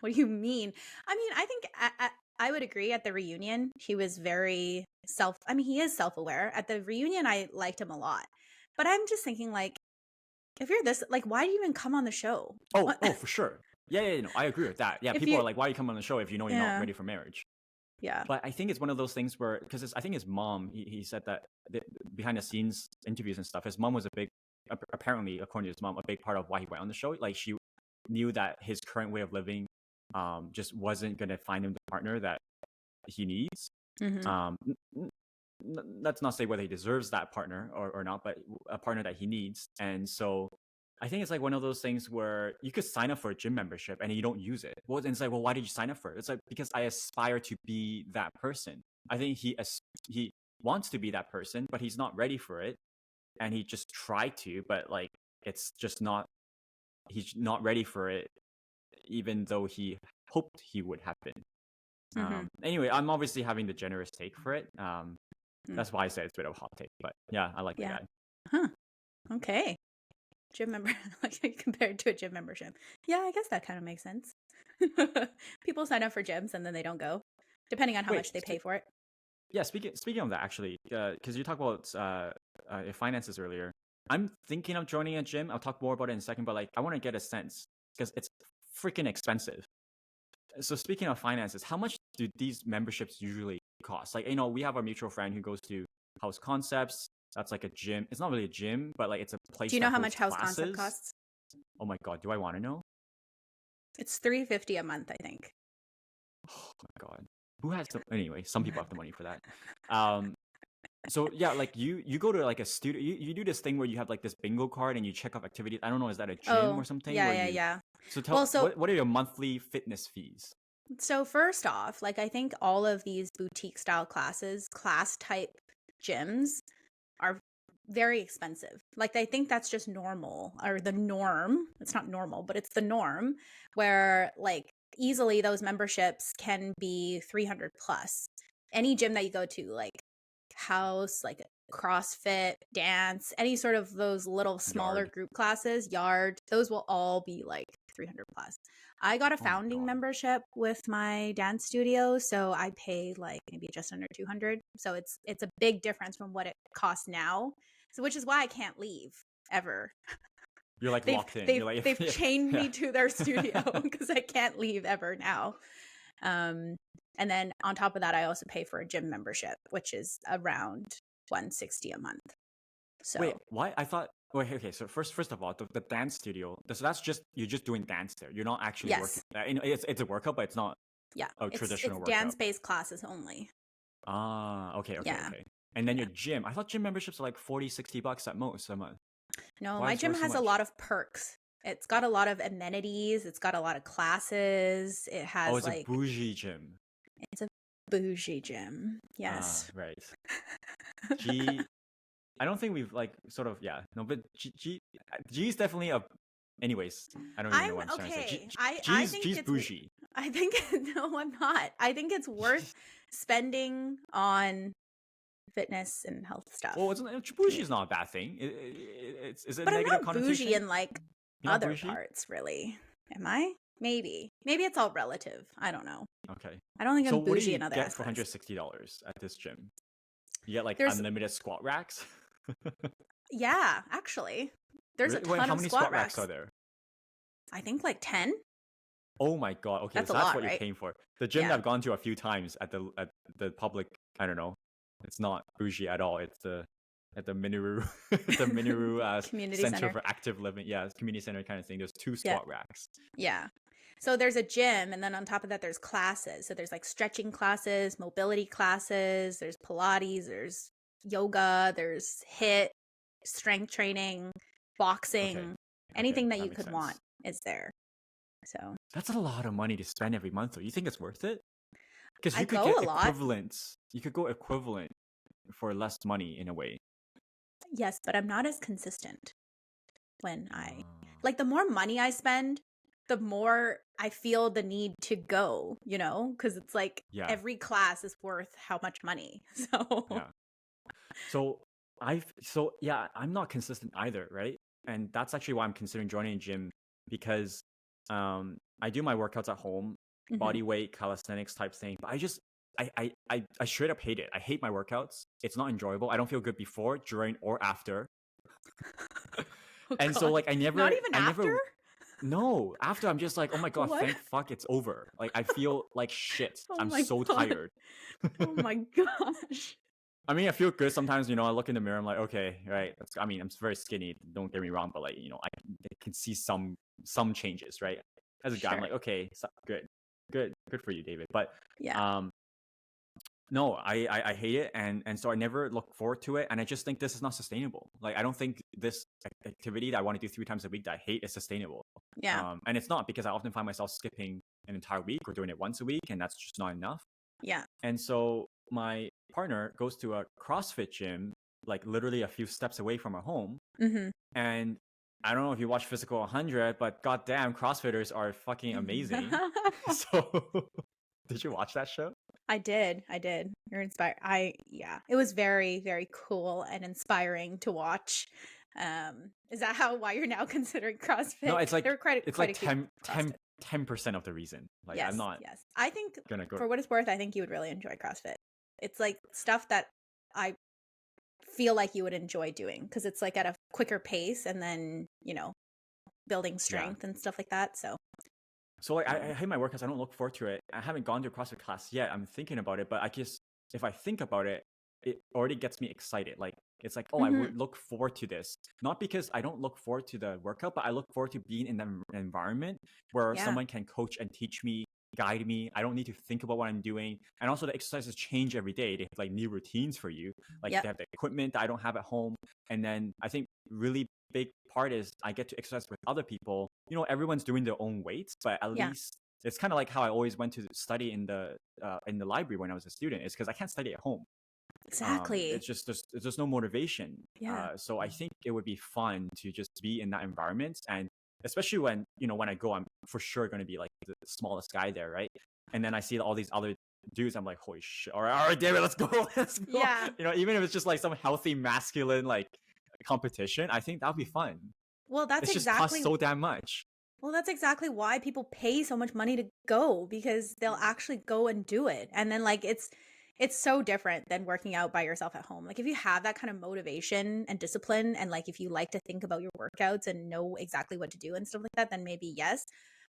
do you mean? I mean, I think I would agree at the reunion, he was very he is self-aware. At the reunion, I liked him a lot. But I'm just thinking, like, if you're this, like, why do you even come on the show? Oh, for sure. Yeah, no, I agree with that. Yeah, If people you, are like, why are you coming on the show if you know you're not yeah, ready for marriage? yeah. But I think it's one of those things where, because I think his mom, he said that behind the scenes interviews and stuff, his mom was apparently, according to his mom, a big part of why he went on the show. Like, she knew that his current way of living just wasn't going to find him the partner that he needs. Mm-hmm. Let's not say whether he deserves that partner or not, but a partner that he needs. And so I think it's like one of those things where you could sign up for a gym membership and you don't use it. Well, and it's like, well, why did you sign up for it? It's like, because I aspire to be that person. I think he wants to be that person, but he's not ready for it. And he just tried to, but like, it's just not, he's not ready for it, even though he hoped he would happen. Mm-hmm. Anyway, I'm obviously having the generous take for it. Mm. That's why I said it's a bit of a hot take, but yeah, I like the Yeah. guy. Huh. Okay. Gym member, like, compared to a gym membership. Yeah, I guess that kind of makes sense. People sign up for gyms and then they don't go, depending on how Wait, much they pay for it. Yeah, speaking of that, actually, because you talked about your finances earlier, I'm thinking of joining a gym. I'll talk more about it in a second, but like, I want to get a sense because it's freaking expensive. So speaking of finances, how much do these memberships usually cost? Like, we have our mutual friend who goes to House Concepts. That's like a gym. It's not really a gym, but like, it's a place. Do you know that how much hosts House Concept classes. costs? Oh my god, do I want to know? It's $350 a month, I think. Oh my god, who has the anyway? Some people have the money for that. So yeah, like you go to like a studio. You do this thing where you have like this bingo card and you check off activities. I don't know, is that a gym or something? Yeah. So tell Well, so what are your monthly fitness fees? So first off, like, I think all of these boutique style classes, class type gyms are very expensive. Like, I think that's just normal, or the norm. It's not normal, but it's the norm, where like easily those memberships can be 300 plus. Any gym that you go to, like House, like CrossFit, dance, any sort of those little smaller Yard. group classes, yard, those will all be like 300 plus. I got a Oh my founding God. membership with my dance studio, so I pay like maybe just under 200. So it's a big difference from what it costs now. So, which is why I can't leave ever. You're like locked in. You're like, They've chained yeah. me to their studio because I can't leave ever now. And then on top of that, I also pay for a gym membership, which is around $160 a month. So Wait, why? I thought. Wait, okay. So first of all, the dance studio. So that's just you're just doing dance there. You're not actually yes, working. It's a workout, but it's not. Yeah, a traditional workout. Dance based classes only. Ah, okay. Yeah. And then your gym. I thought gym memberships are like $40-$60 at most a month. No, Why my is gym yours so has a much? lot of perks. It's got a lot of amenities. It's got a lot of classes. It has it's like a bougie gym. It's a bougie gym. Yes. Ah, right. G I don't think we've like sort of no, but G is definitely a. Anyways, I don't even know what I'm trying to say. Okay. I think G's it's bougie. I think no, I'm not. I think it's worth spending on fitness and health stuff. Well, bougie is not a bad thing. Is it But I'm negative not connotation? bougie in like You're not other bougie? parts, really. Am I? Maybe it's all relative. I don't know. Okay. I don't think So I'm what do bougie you in other get for aspects. $160 at this gym? You get like There's unlimited squat racks. yeah, actually, there's a Really? Wait, ton how of many squat squat racks racks. are there? I think like 10. Oh my god. Okay, That's so a that's lot, what you're right? paying for. The gym that Yeah. I've gone to a few times at the public, I don't know. It's not bougie at all. It's at the Miniru the Miniru Community Center center. for Active Living. Yeah, it's community center kind of thing. There's 2 Yeah. squat racks. Yeah. So there's a gym, and then on top of that, there's classes. So there's like stretching classes, mobility classes, there's Pilates, there's yoga, there's HIIT, strength training, boxing, Okay. anything that you makes could sense. want is there. So That's a lot of money to spend every month though. You think it's worth it? Because I you could go get a lot. equivalent. You could go equivalent for less money in a way. Yes, but I'm not as consistent when like the more money I spend, the more I feel the need to go, because it's like Yeah. every class is worth how much money. So Yeah. I'm not consistent either, right? And that's actually why I'm considering joining a gym, because I do my workouts at home, Mhm. body weight, calisthenics type thing. But I straight up hate it. I hate my workouts. It's not enjoyable. I don't feel good before, during, or after. Oh, And so God. like Not even after? No, after I'm just like, oh my god, What? thank fuck it's over. Like I feel like shit. Oh I'm my so God. tired. Oh my gosh. I mean, I feel good sometimes. I look in the mirror. I'm like, okay, right. I'm very skinny. Don't get me wrong, but like, I can see some changes, right? As a guy, I'm Sure. like, okay, good for you, David. But Yeah. no, I hate it, and so I never look forward to it, and I just think this is not sustainable. Like, I don't think this activity that I want to do 3 times a week that I hate is sustainable. Yeah. And it's not, because I often find myself skipping an entire week or doing it once a week, and that's just not enough. Yeah. And so my partner goes to a CrossFit gym, like literally a few steps away from our home. Mm-hmm. And I don't know if you watch Physical 100, but goddamn, CrossFitters are fucking amazing. So, did you watch that show? I did. You're inspired. It was very, very cool and inspiring to watch. Is that why you're now considering CrossFit? No, it's like They're quite it's a like few CrossFit. 10% of the reason. Like, Yes, I'm not yes. I think gonna go. for what it's worth, I think you would really enjoy CrossFit. It's like stuff that I feel like you would enjoy doing, because it's like at a quicker pace, and then building strength and stuff like that. So like I hate my workouts. I don't look forward to it. I haven't gone to a CrossFit class yet. I'm thinking about it, but I guess if I think about it, it already gets me excited. Like, it's like, oh, I would look forward to this. Not because I don't look forward to the workout, but I look forward to being in an environment where someone can coach and teach me, guide me. I don't need to think about what I'm doing. And also the exercises change every day. They have like new routines for you. Like they have the equipment that I don't have at home. And then I think really big part is I get to exercise with other people. Everyone's doing their own weights, but at least it's kind of like how I always went to study in the library when I was a student. It's because I can't study at home. Exactly. It's just there's no motivation. So I think it would be fun to just be in that environment, and especially when when I go, I'm for sure going to be like the smallest guy there, right? And then I see all these other dudes, I'm like, holy shit! All right, David, let's go. Yeah. Even if it's just like some healthy masculine like competition, I think that'd be fun. Well, that's just costs so damn much. Well, that's exactly why people pay so much money to go, because they'll actually go and do it. And then like it's so different than working out by yourself at home. Like if you have that kind of motivation and discipline, and like if you like to think about your workouts and know exactly what to do and stuff like that, then maybe yes.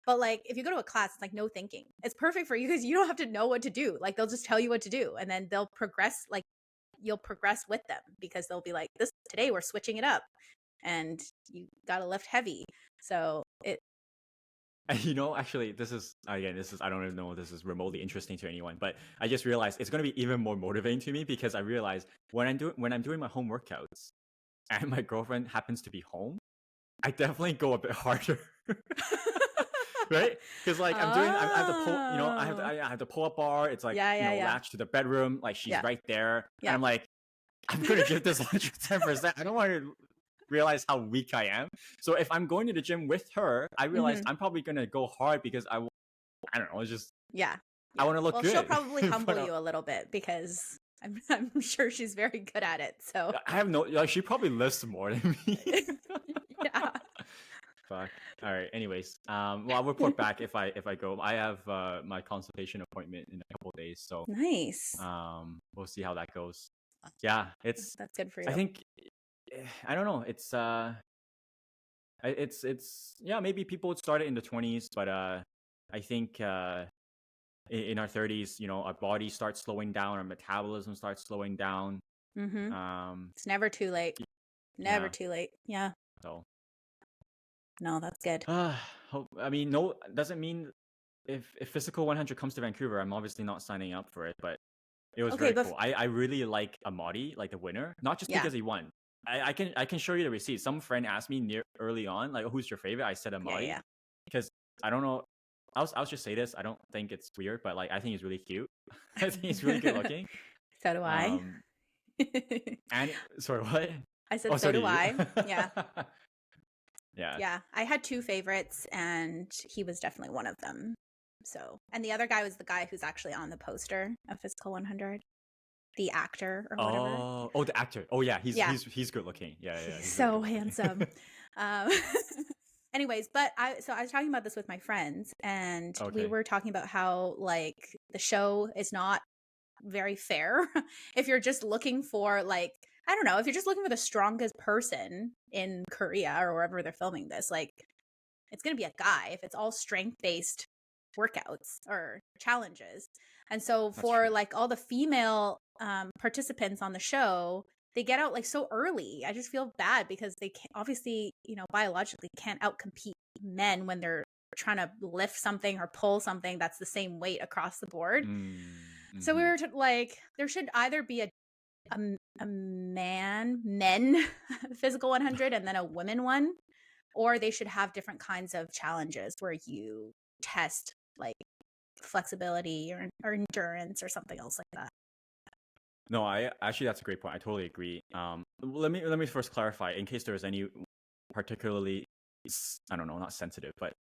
But like if you go to a class, it's like no thinking. It's perfect for you because you don't have to know what to do. Like they'll just tell you what to do, and then they'll progress. Like you'll progress with them, because they'll be like, today we're switching it up, and you got to lift heavy. So actually, this is I don't even know if this is remotely interesting to anyone, but I just realized it's going to be even more motivating to me, because I realize when I'm doing my home workouts and my girlfriend happens to be home, I definitely go a bit harder. Right? Because like I have the pull, I have the pull-up bar. It's like latch to the bedroom, like she's right there, and I'm like, I'm gonna give this 110%. I don't want to realize how weak I am. So if I'm going to the gym with her, I realize I'm probably gonna go hard because I don't know. It's just Yeah. I want to look Well, good. she'll probably humble But, you a little bit because I'm sure she's very good at it. So I have no. Like, she probably lifts more than me. yeah. Fuck. All right. Anyways, well, I'll report back if I go. I have my consultation appointment in a couple of days, so Nice. we'll see how that goes. Yeah, it's. That's good for you. I think. I don't know. It's yeah. Maybe people would start it in the 20s, but I think in our 30s, you know, our body starts slowing down, our metabolism starts slowing down. It's never too late. Never too late. Yeah. So. No, that's good. I mean, no, doesn't mean if Physical 100 comes to Vancouver, I'm obviously not signing up for it, but it was very cool. I really like Amadi, like the winner, not just because he won. I can show you the receipt. Some friend asked me early on, like, who's your favorite? I said Amadi because I don't know. I'll just say this. I don't think it's weird, but like I think he's really cute. I think he's really good looking. So do I. And sorry, what? I said so do I. Yeah. Yeah. Yeah. I had two favorites and he was definitely one of them. So, and the other guy was the guy who's actually on the poster of Physical 100. The actor or whatever. Oh, the actor. Oh yeah, he's good looking. Yeah. He's so handsome. Anyways, but I was talking about this with my friends and we were talking about how like the show is not very fair if you're just looking for like, I don't know, if you're just looking for the strongest person in Korea or wherever they're filming this, like it's going to be a guy if it's all strength-based workouts or challenges. And so for like all the female participants on the show, they get out like so early. I just feel bad because they can't, obviously, you know, biologically can't outcompete men when they're trying to lift something or pull something that's the same weight across the board. So we were like, there should either be a men Physical 100 and then a women one, or they should have different kinds of challenges where you test like flexibility or endurance or something else like that. No, that's a great point. I totally agree. Let me first clarify in case there's any particularly, I don't know, not sensitive, but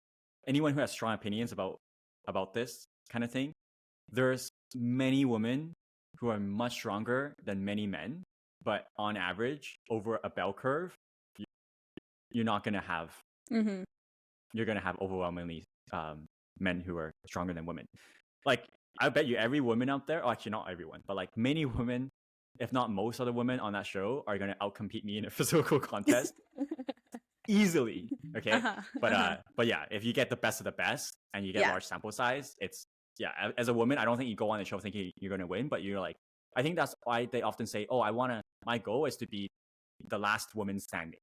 anyone who has strong opinions about this kind of thing. There's many women who are much stronger than many men, but on average, over a bell curve, you're not gonna have. You're gonna have overwhelmingly men who are stronger than women. Like, I bet you every woman out there, or actually not everyone, but like many women, if not most of the women on that show, are going to outcompete me in a physical contest easily. Okay. But yeah, if you get the best of the best and you get large sample size, it's, as a woman, I don't think you go on the show thinking you're going to win, but you're like, I think that's why they often say, oh, my goal is to be the last woman standing.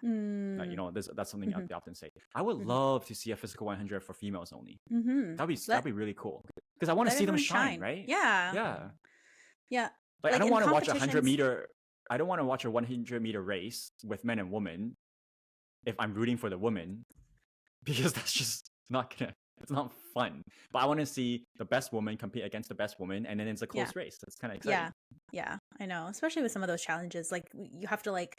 You know, that's something they often say. I would love to see a Physical 100 for females only. That'd be really cool because I want to see them shine, right? Yeah. Like I don't want to watch 100 meter. I don't want to watch a 100 meter race with men and women if I'm rooting for the women, because that's just not gonna. It's not fun. But I want to see the best woman compete against the best woman, and then it's a close race. That's kind of exciting. Yeah, I know. Especially with some of those challenges, like you have to like.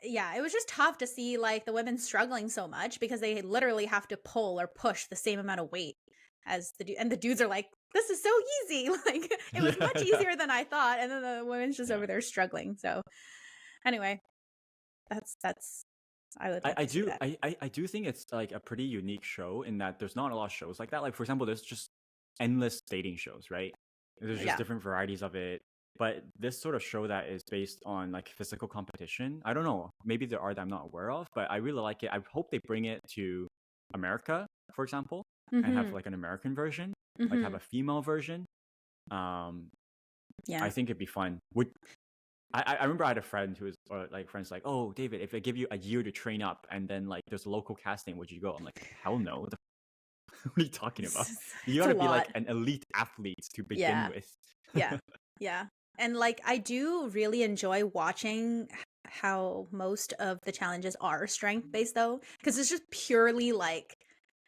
It was just tough to see like the women struggling so much because they literally have to pull or push the same amount of weight as and the dudes are like, this is so easy. Like it was much easier than I thought. And then the women's just over there struggling. So anyway, that's I would like I do think it's like a pretty unique show in that there's not a lot of shows like that. Like for example, there's just endless dating shows, right? There's just different varieties of it. But this sort of show that is based on like physical competition, I don't know, maybe there are that I'm not aware of, but I really like it. I hope they bring it to America, for example, and have like an American version, like have a female version. I think it'd be fun. I remember I had a friend who was friends like, oh, David, if I give you a year to train up and then like there's a local casting, would you go? I'm like, hell no. What are you talking about? You gotta be like an elite athlete to begin with. Yeah. And like I do really enjoy watching how most of the challenges are strength based though, because it's just purely like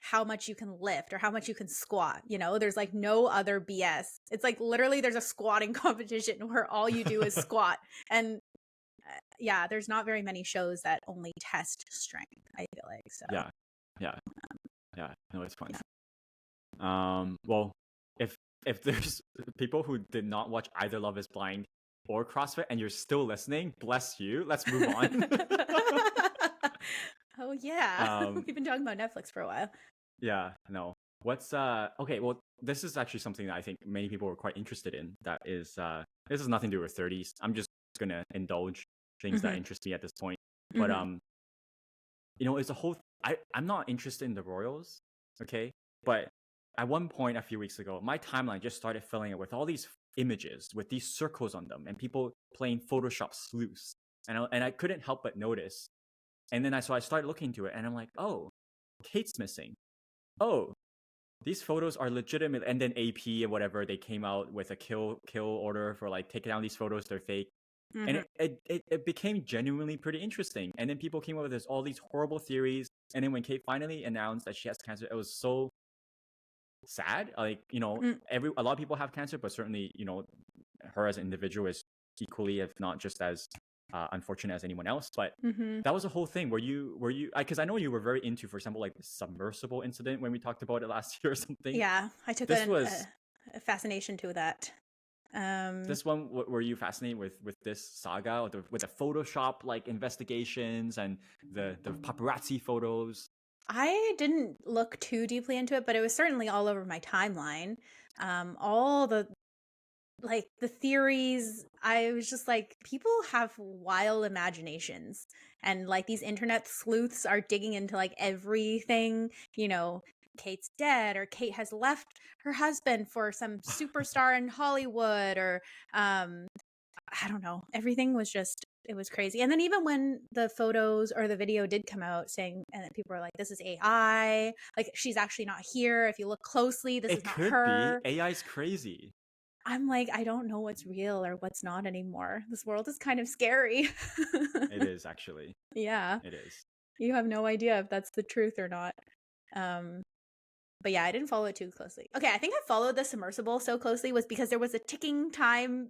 how much you can lift or how much you can squat. There's like no other BS. It's like literally there's a squatting competition where all you do is squat. And yeah, there's not very many shows that only test strength, I feel like. So Yeah. No, it's fun. Well, if there's people who did not watch either Love Is Blind or CrossFit and you're still listening, bless you. Let's move on. Oh yeah. We've been talking about Netflix for a while. Yeah, no. What's okay, well, this is actually something that I think many people are quite interested in. That is this has nothing to do with 30s. I'm just gonna indulge things that interest me at this point. But it's a whole I'm not interested in the Royals, okay? But at one point a few weeks ago, my timeline just started filling it with all these images with these circles on them and people playing Photoshop sleuths. And I couldn't help but notice. And then I started looking into it and I'm like, oh, Kate's missing. Oh, these photos are legitimate. And then AP and whatever, they came out with a kill order for like taking down these photos, they're fake. And it became genuinely pretty interesting. And then people came up with all these horrible theories. And then when Kate finally announced that she has cancer, it was so sad. Like, a lot of people have cancer, but certainly, her as an individual is equally, if not just as unfortunate as anyone else. But that was a whole thing. Were you because I know you were very into, for example, like the submersible incident when we talked about it last year or something. Yeah, I took a fascination to that. This one, were you fascinated with this saga, or with the Photoshop like investigations and the paparazzi photos? I didn't look too deeply into it, but it was certainly all over my timeline. All the theories, I was just like, people have wild imaginations, and like these internet sleuths are digging into like everything, Kate's dead, or Kate has left her husband for some superstar in Hollywood, or I don't know. Everything was just, it was crazy. And then even when the photos or the video did come out saying, and then people were like, this is AI, like she's actually not here. If you look closely, this is not her. AI is crazy. I'm like, I don't know what's real or what's not anymore. This world is kind of scary. It is, actually. Yeah. It is. You have no idea if that's the truth or not. But yeah, I didn't follow it too closely. Okay, I think I followed the submersible so closely was because there was a ticking time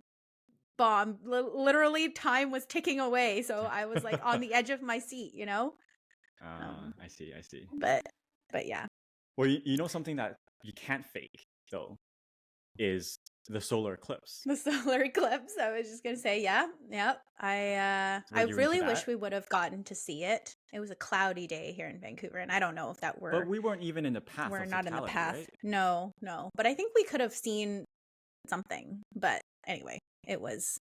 bomb. Literally, time was ticking away. So I was like on the edge of my seat, I see. But yeah. Well, you know something that you can't fake, though, is the solar eclipse. The solar eclipse. I was just gonna say, yeah. I really wish we would have gotten to see it. It was a cloudy day here in Vancouver, and I don't know if that were. But we weren't even in the path. We're of not in the path. Right? No. But I think we could have seen something. But anyway, it was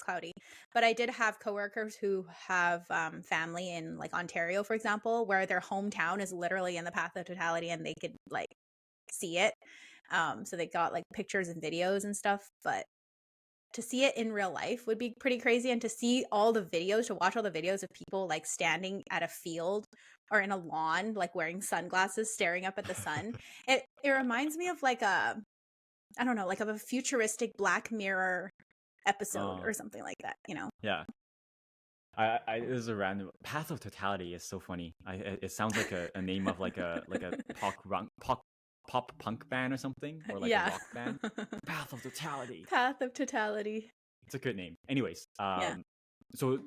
cloudy. But I did have coworkers who have family in like Ontario, for example, where their hometown is literally in the path of totality, and they could like see it. So they got like pictures and videos and stuff, but to see it in real life would be pretty crazy. And to see all the videos, to watch all the videos of people like standing at a field or in a lawn, like wearing sunglasses, staring up at the sun, it reminds me of like I don't know, like of a futuristic Black Mirror episode or something like that, Yeah. This is a random path of totality is so funny. It sounds like a name of like a pop punk band or something, or like a rock band. Path of Totality. Path of Totality. It's a good name. Anyways, so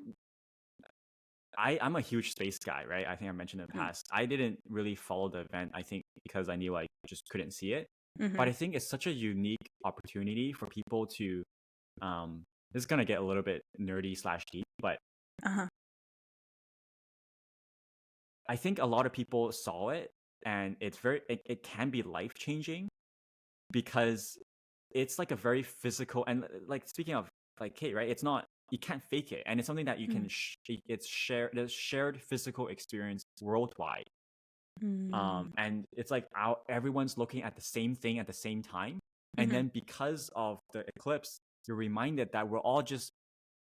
I'm a huge space guy, right? I think I mentioned in the past. I didn't really follow the event, I think, because I knew I just couldn't see it. But I think it's such a unique opportunity for people to this is gonna get a little bit nerdy / deep, but I think a lot of people saw it, and it can be life-changing because it's like a very physical, and like speaking of like Kate, right? It's not, you can't fake it, and it's something that you can it's shared physical experience worldwide. And it's like everyone's looking at the same thing at the same time, and then because of the eclipse, you're reminded that we're all just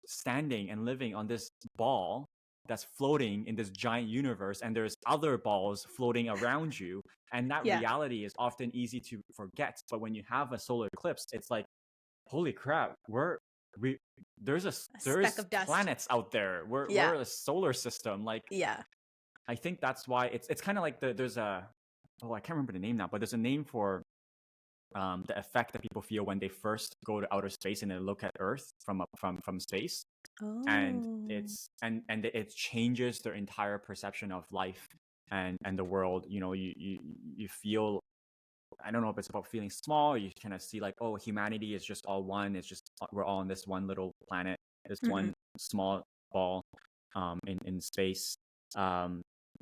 standing and living on this ball that's floating in this giant universe, and there's other balls floating around you, and that reality is often easy to forget. But when you have a solar eclipse, it's like, holy crap, there's speck of dust. Planets out there. We're a solar system. Like, I think that's why it's kind of like there's a I can't remember the name now, but there's a name for the effect that people feel when they first go to outer space and then look at Earth from space, and Oh. it changes their entire perception of life and the world. You feel, I don't know if it's about feeling small. You kind of see like, oh, humanity is just all one. It's just we're all on this one little planet, this Mm-hmm. one small ball, in space.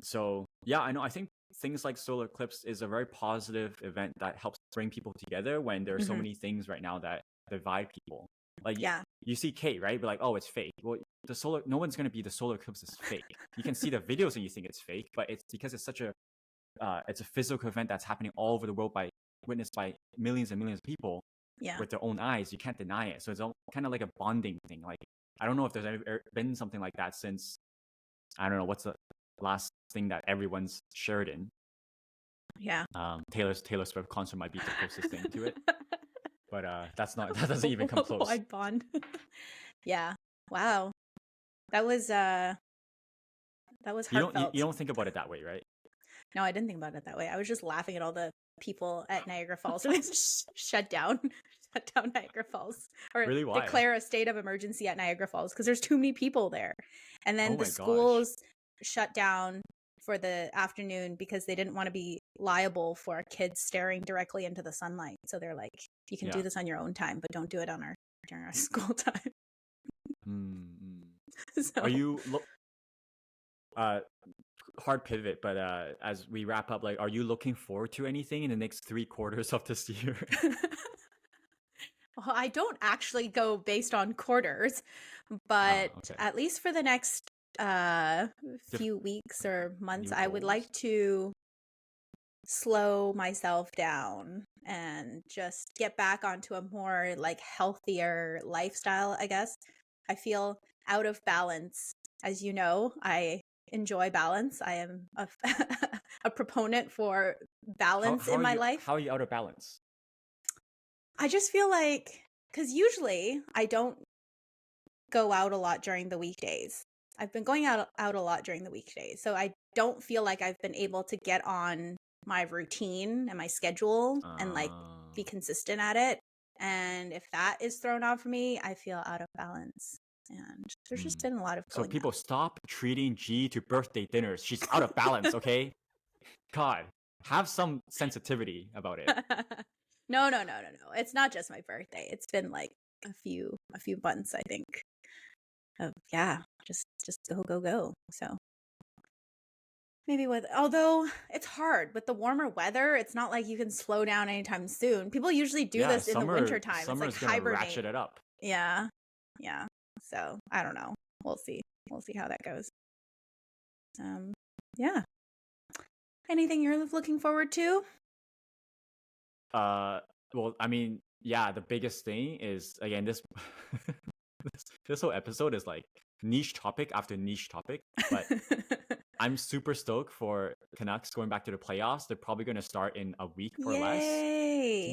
So yeah, I know. I think things like solar eclipse is a very positive event that helps bring people together when there are so Mm-hmm. many things right now that divide people. Like Yeah. you see Kate, right? But like, oh, it's fake. Well, no one's gonna be the solar eclipse is fake. You can see the videos and you think it's fake, but it's because it's such a it's a physical event that's happening all over the world witnessed by millions and millions of people Yeah. with their own eyes. You can't deny it. So it's kind of like a bonding thing. Like I don't know if there's ever been something like that since, I don't know, what's the last thing that everyone's shared in. Yeah. Taylor Swift concert might be the closest thing to it, but that doesn't even come close. Wide bond. Yeah. Wow. That was heartfelt. You don't think about it that way, right? No, I didn't think about it that way. I was just laughing at all the people at Niagara Falls who shut down Niagara Falls, or Really? Why? declare a state of emergency at Niagara Falls because there's too many people there. And then Oh the my gosh. schools shut down for the afternoon because they didn't want to be liable for kids staring directly into the sunlight. So they're like, you can do Yeah. this on your own time, but don't do it during our school time. So Are you hard pivot, but as we wrap up, like, are you looking forward to anything in the next 3 quarters of this year? well, I don't actually go based on quarters, but okay. at least for the next few weeks or months, New I would goals? like to slow myself down and just get back onto a more like healthier lifestyle, I guess. I feel out of balance. As you know, I enjoy balance. I am a proponent for balance in my life. How are you out of balance? I just feel like, because usually I don't go out a lot during the weekdays. I've been going out a lot during the weekdays. So I don't feel like I've been able to get on my routine and my schedule and like be consistent at it. And if that is thrown off for me, I feel out of balance. And there's just been a lot of So going people stop treating G to birthday dinners. She's out of balance, okay? God, have some sensitivity about it. No. It's not just my birthday. It's been like a few months, I think. Of just go. So maybe although it's hard with the warmer weather, it's not like you can slow down anytime soon. People usually do this in the winter time. It's like hibernate. Ratchet it up. Yeah. So I don't know. We'll see how that goes. Yeah. Anything you're looking forward to? Well, I mean, yeah, the biggest thing is, again, this this whole episode is like niche topic after niche topic, but I'm super stoked for Canucks going back to the playoffs. They're probably going to start in a week or less.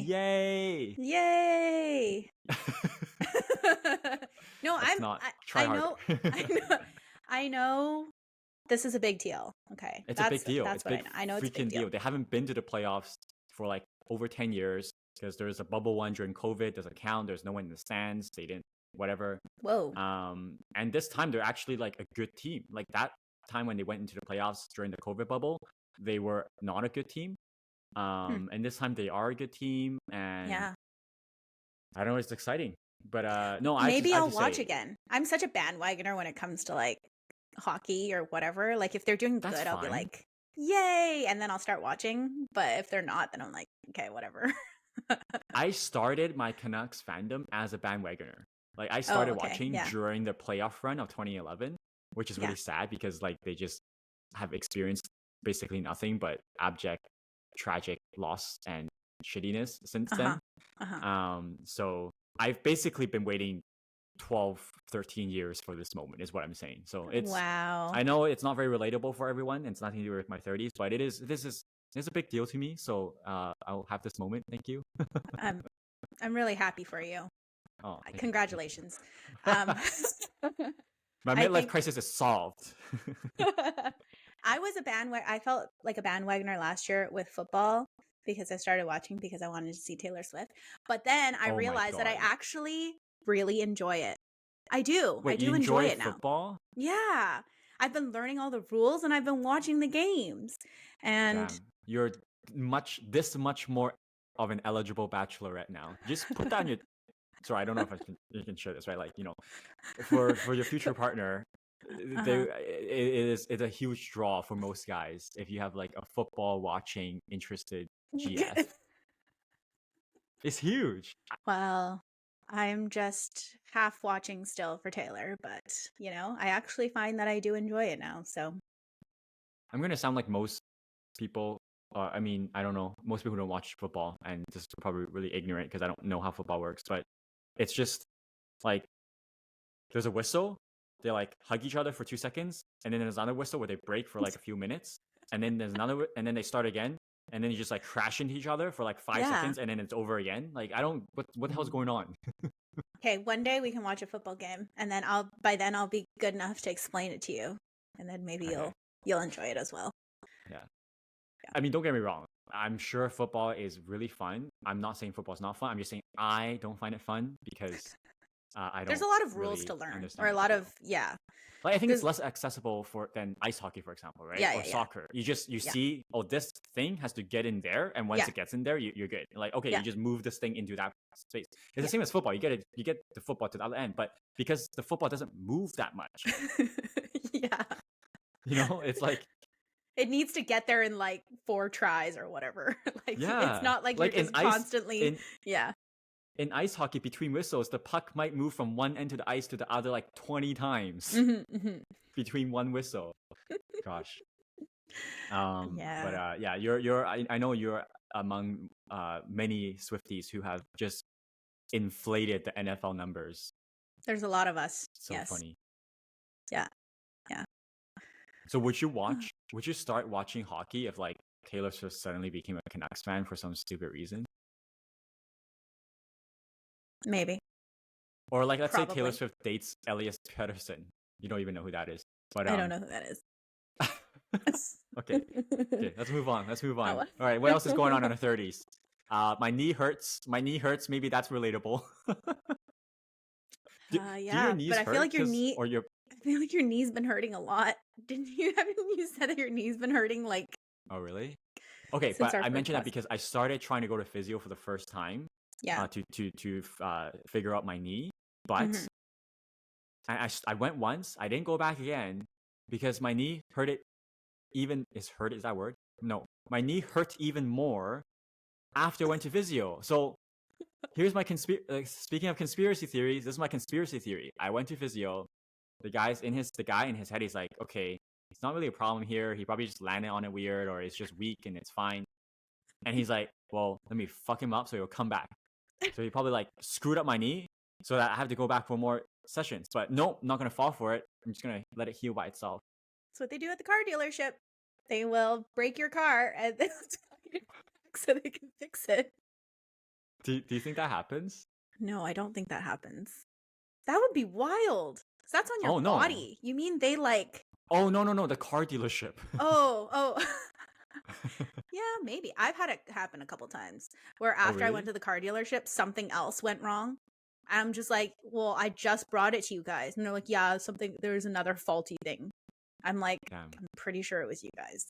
Yay! No, I know. I know this is a big deal. Okay. It's a big deal. That's what I know. I know it's a big deal. They haven't been to the playoffs for like over 10 years because there's a bubble one during COVID. Doesn't count. There's no one in the stands. They didn't, whatever. Whoa. And this time they're actually like a good team. Like that time when they went into the playoffs during the COVID bubble, they were not a good team. And this time they are a good team. And yeah. I don't know. It's exciting. But no, maybe I'll watch again. I'm such a bandwagoner when it comes to like hockey or whatever. Like if they're doing good, I'll be like, yay, and then I'll start watching. But if they're not, then I'm like, okay, whatever. I started my Canucks fandom as a bandwagoner. Like I started watching during the playoff run of 2011, which is really sad because like they just have experienced basically nothing but abject, tragic loss and shittiness since then. So I've basically been waiting 12, 13 years for this moment is what I'm saying. So it's wow. I know it's not very relatable for everyone. It's nothing to do with my 30s, but this is a big deal to me. So I'll have this moment. Thank you. I'm really happy for you. Oh, congratulations. My midlife crisis is solved. I felt like a bandwagoner last year with football because I started watching because I wanted to see Taylor Swift. But then I Oh my realized that I God. actually really enjoy it. I do. I Wait, you do enjoy enjoy it now. football? Yeah. I've been learning all the rules and I've been watching the games. And Damn, you're much more of an eligible bachelorette now. Just put that on your. Sorry, I don't know if you can share this, right? Like, for your future partner, it's a huge draw for most guys if you have like a football watching interested GF. It's huge. well, I'm just half watching still for Taylor, but I actually find that I do enjoy it now. So I'm gonna sound like most people. I mean, I don't know. Most people don't watch football, and this is probably really ignorant because I don't know how football works. But it's just like there's a whistle. They like hug each other for 2 seconds, and then there's another whistle where they break for like a few minutes, and then there's another, and then they start again, and then you just like crash into each other for like 5 seconds, and then it's over again. Like I don't. What the hell's going on? Okay, one day we can watch a football game, and then by then I'll be good enough to explain it to you, and then maybe Okay. you'll enjoy it as well. Yeah. I mean, don't get me wrong. I'm sure football is really fun. I'm not saying football's not fun. I'm just saying I don't find it fun because I don't. There's a lot of rules really to learn, understand or a the lot feel. of Like I think it's There's- less accessible than ice hockey, for example, right? Yeah, Or yeah, yeah. soccer. You Yeah. see, oh, this thing has to get in there, and once Yeah. it gets in there, you're good. Like okay, Yeah. you just move this thing into that space. It's Yeah. the same as football. You get the football to the other end, but because the football doesn't move that much, Yeah. it's like It needs to get there in like 4 tries or whatever. Like yeah, it's not like like you're just constantly yeah. in ice hockey, between whistles, the puck might move from one end to the ice to the other like 20 times between one whistle. Gosh. Yeah. But you're I know you're among many Swifties who have just inflated the NFL numbers. There's a lot of us. So yes. funny. Yeah. Yeah. So would you start watching hockey if like Taylor Swift suddenly became a Canucks fan for some stupid reason? Maybe. Or like let's say Probably. Taylor Swift dates Elias Pettersson. You don't even know who that is. But I don't know who that is. Okay, let's move on. Oh. All right, what else is going on in the 30s? My knee hurts. Maybe that's relatable. Do your knees but I hurt? feel like your knee. Or your I feel like your knee's been hurting a lot. Haven't you said that your knee's been hurting like? Oh really? Okay, Since but our I mentioned that first because I started trying to go to physio for the first time. Yeah. To figure out my knee, but I went once. I didn't go back again because my knee hurt it. Is that word? No, my knee hurt even more after I went to physio. So here's my speaking of conspiracy theories, this is my conspiracy theory. I went to physio. The guy in his head, he's like, okay, it's not really a problem here. He probably just landed on it weird, or it's just weak and it's fine. And he's like, well, let me fuck him up so he'll come back. So he probably like screwed up my knee so that I have to go back for more sessions. But no, I'm not gonna fall for it. I'm just gonna let it heal by itself. That's what they do at the car dealership. They will break your car and then so they can fix it. Do you think that happens? No, I don't think that happens. That would be wild. 'Cause that's on your body. You mean they like? Oh no, the car dealership. Oh. Yeah, maybe. I've had it happen a couple times where after I went to the car dealership, something else went wrong. I'm just like, well, I just brought it to you guys. And they're like, yeah, there's another faulty thing. I'm like, Damn. I'm pretty sure it was you guys.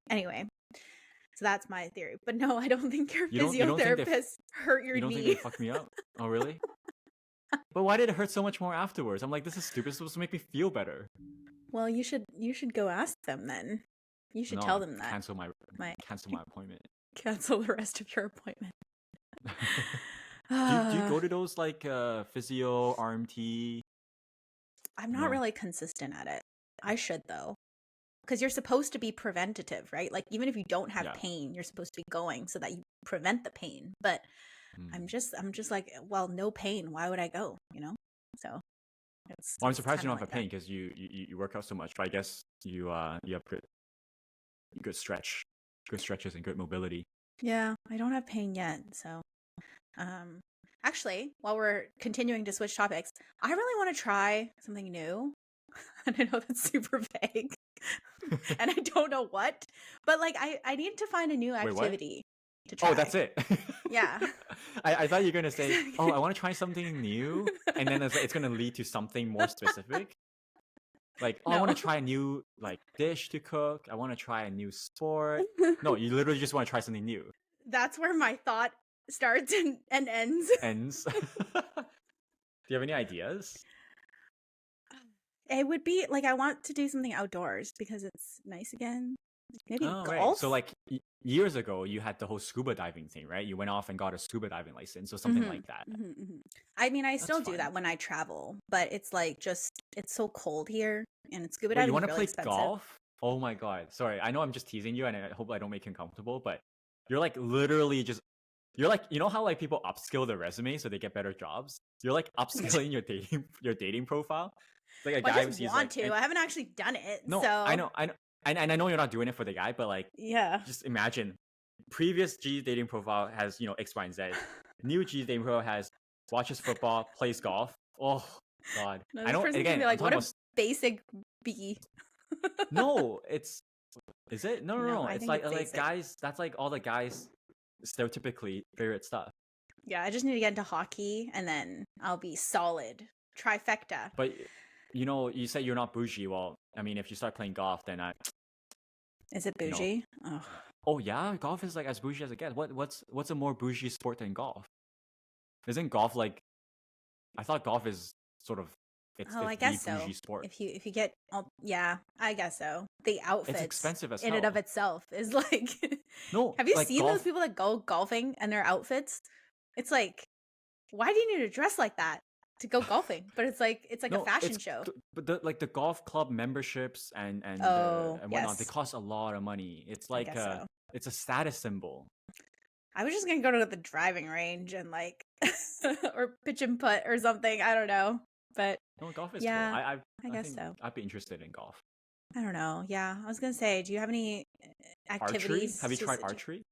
Anyway, so that's my theory. But no, I don't think your physiotherapist hurt your knee. You don't think they fucked me up? Oh, really? But why did it hurt so much more afterwards? I'm like, this is stupid. It's supposed to make me feel better. Well, you should go ask them then. You should tell them that. Cancel my appointment. Cancel the rest of your appointment. Do you go to those like physio, RMT? I'm not really consistent at it. I should though. Because you're supposed to be preventative, right? Like even if you don't have pain, you're supposed to be going so that you prevent the pain. But I'm just like, well, no pain. Why would I go? So I'm surprised you don't have pain because you work out so much. But I guess you have good stretches and good mobility. Yeah, I don't have pain yet. So, actually, while we're continuing to switch topics, I really want to try something new. And I know that's super vague. And I don't know what. But like I need to find a new Wait, what? activity to try. Oh, that's it. Yeah. I thought you were gonna say, oh, I want to try something new, and then it's gonna lead to something more specific. Like, oh, I want No. to try a new like dish to cook. I want to try a new sport. No, you literally just want to try something new. That's where my thought starts and ends. Ends. Do you have any ideas? It would be like I want to do something outdoors because it's nice again. Maybe Oh, golf. right. So like years ago, you had the whole scuba diving thing, right? You went off and got a scuba diving license or something like that. I mean, I still That's do that fun. when I travel, but it's like just it's so cold here, and it's scuba Wait, you diving want is to really play expensive. golf? Oh my God. Sorry, I know I'm just teasing you, and I hope I don't make you uncomfortable, but you're like literally just. You're like, you know how like people upskill their resume so they get better jobs? You're like upskilling your dating profile. It's like a Well, guy I who just sees want like to. I haven't actually done it, no, so I know, and I know you're not doing it for the guy, but like yeah. just imagine previous G dating profile has X, Y, and Z. New G dating profile has watches football, plays golf. Oh God, No, I this know. person's Again, gonna be I'm like, what talking a about basic B. no. Is it no no No, no? I It's think it's like basic. guys. That's like all the guys stereotypically favorite stuff. Yeah, I just need to get into hockey, and then I'll be solid. Trifecta. But you say you're not bougie. Well, I mean, if you start playing golf, then Is it you know. bougie? Oh. Oh yeah, golf is like as bougie as it gets. What's a more bougie sport than golf? Isn't golf like? I thought golf is sort of it's I the guess so. bougie sport. If you get, yeah, I guess so. The outfits, It's expensive as in hell. and of itself is like. No, Have you like seen golf. those people that go golfing and their outfits? It's like, why do you need to dress like that to go golfing? But it's like No, a fashion show. but the golf club memberships and Oh, and whatnot, they yes. cost a lot of money. It's I like guess so. it's a status symbol. I was just gonna go to the driving range and like, or pitch and putt or something. I don't know, but No, golf is yeah, cool. I guess think so. I'd be interested in golf. I don't know. Yeah, I was gonna say, do you have any Archery? activities? Have you tried archery?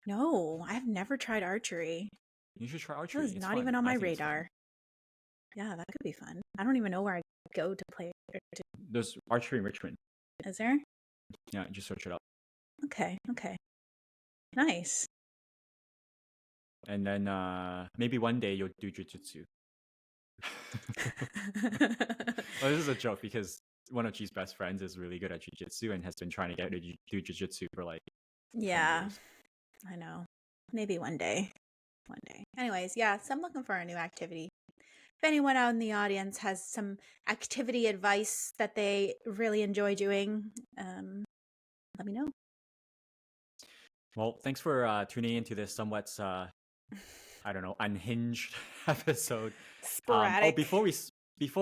No, I've never tried archery. You should try That archery. was It's not fun. even on I my think it's fun. radar. Yeah, that could be fun. I don't even know where I go to play. There's archery in Richmond. Is there? Yeah, just search it up. Okay. Nice. And then maybe one day you'll do jujitsu. Well, this is a joke because one of G's best friends is really good at jiu-jitsu and has been trying to get her to do jiu-jitsu for like 20 Yeah, years. I know. Maybe one day. Anyways, yeah, so I'm looking for a new activity. If anyone out in the audience has some activity advice that they really enjoy doing, let me know. Well, thanks for tuning into this somewhat I don't know, unhinged episode. Sporadic. Before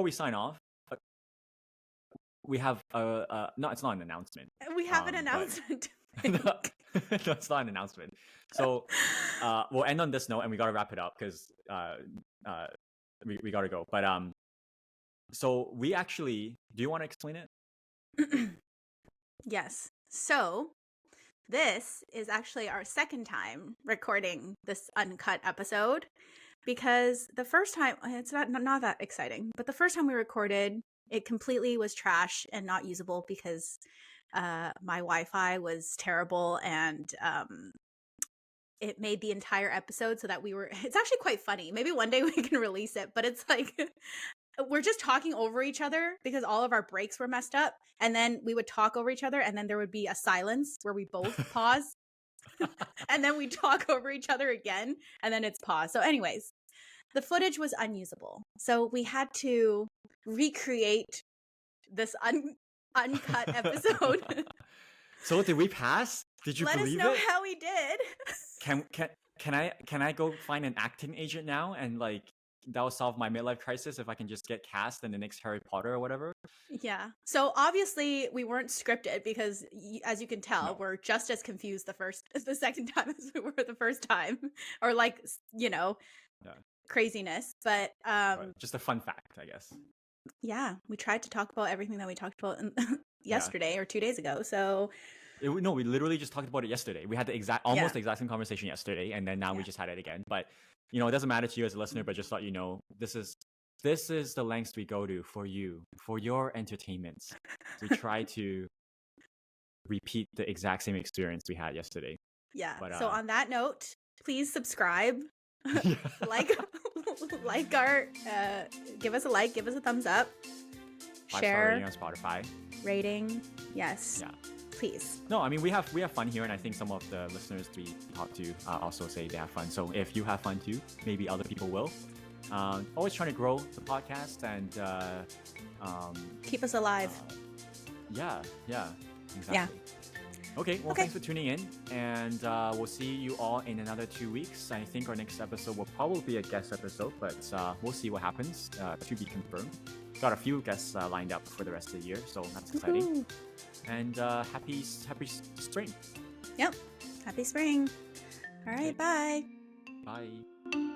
we sign off, we have no, it's not an announcement. We have an but- announcement. No, it's not an announcement. So we'll end on this note, and we gotta wrap it up because we gotta go. But so we actually, do you want to explain it? Yes. So this is actually our second time recording this uncut episode because the first time, it's not that exciting, but the first time we recorded, it completely was trash and not usable because my Wi-Fi was terrible and it made the entire episode so that it's actually quite funny. Maybe one day we can release it, but it's like we're just talking over each other because all of our breaks were messed up, and then we would talk over each other, and then there would be a silence where we both pause, and then we talk over each other again, and then it's pause. So anyways, the footage was unusable, so we had to recreate this uncut episode. So did we pass? Did you Let us believe know it? how we did. Can I go find an acting agent now and like that will solve my midlife crisis if I can just get cast in the next Harry Potter or whatever? Yeah. So obviously we weren't scripted because, as you can tell, No. we're just as confused the second time as we were the first time, or like Yeah. craziness. But Just a fun fact, I guess. yeah, we tried to talk about everything that we talked about yesterday or 2 days ago. So No, we literally just talked about it yesterday. We had the exact same conversation yesterday, and then now we just had it again. But it doesn't matter to you as a listener, but just thought this is the lengths we go to for you, for your entertainment. We try to repeat the exact same experience we had yesterday. Yeah. But So on that note, please subscribe, like our, give us a like, give us a thumbs up, 5-star share, rating on Spotify. rating. Yes. Yeah. Please. No, I mean we have fun here, and I think some of the listeners we talk to also say they have fun. So if you have fun too, maybe other people will. Always trying to grow the podcast and keep us alive. Yeah, exactly. Yeah. Okay, well, thanks for tuning in, and we'll see you all in another 2 weeks. I think our next episode will probably be a guest episode, but we'll see what happens. To be confirmed. Got a few guests lined up for the rest of the year, so that's exciting. Woo-hoo. And happy spring. Yep. Happy spring. All right, bye. Bye.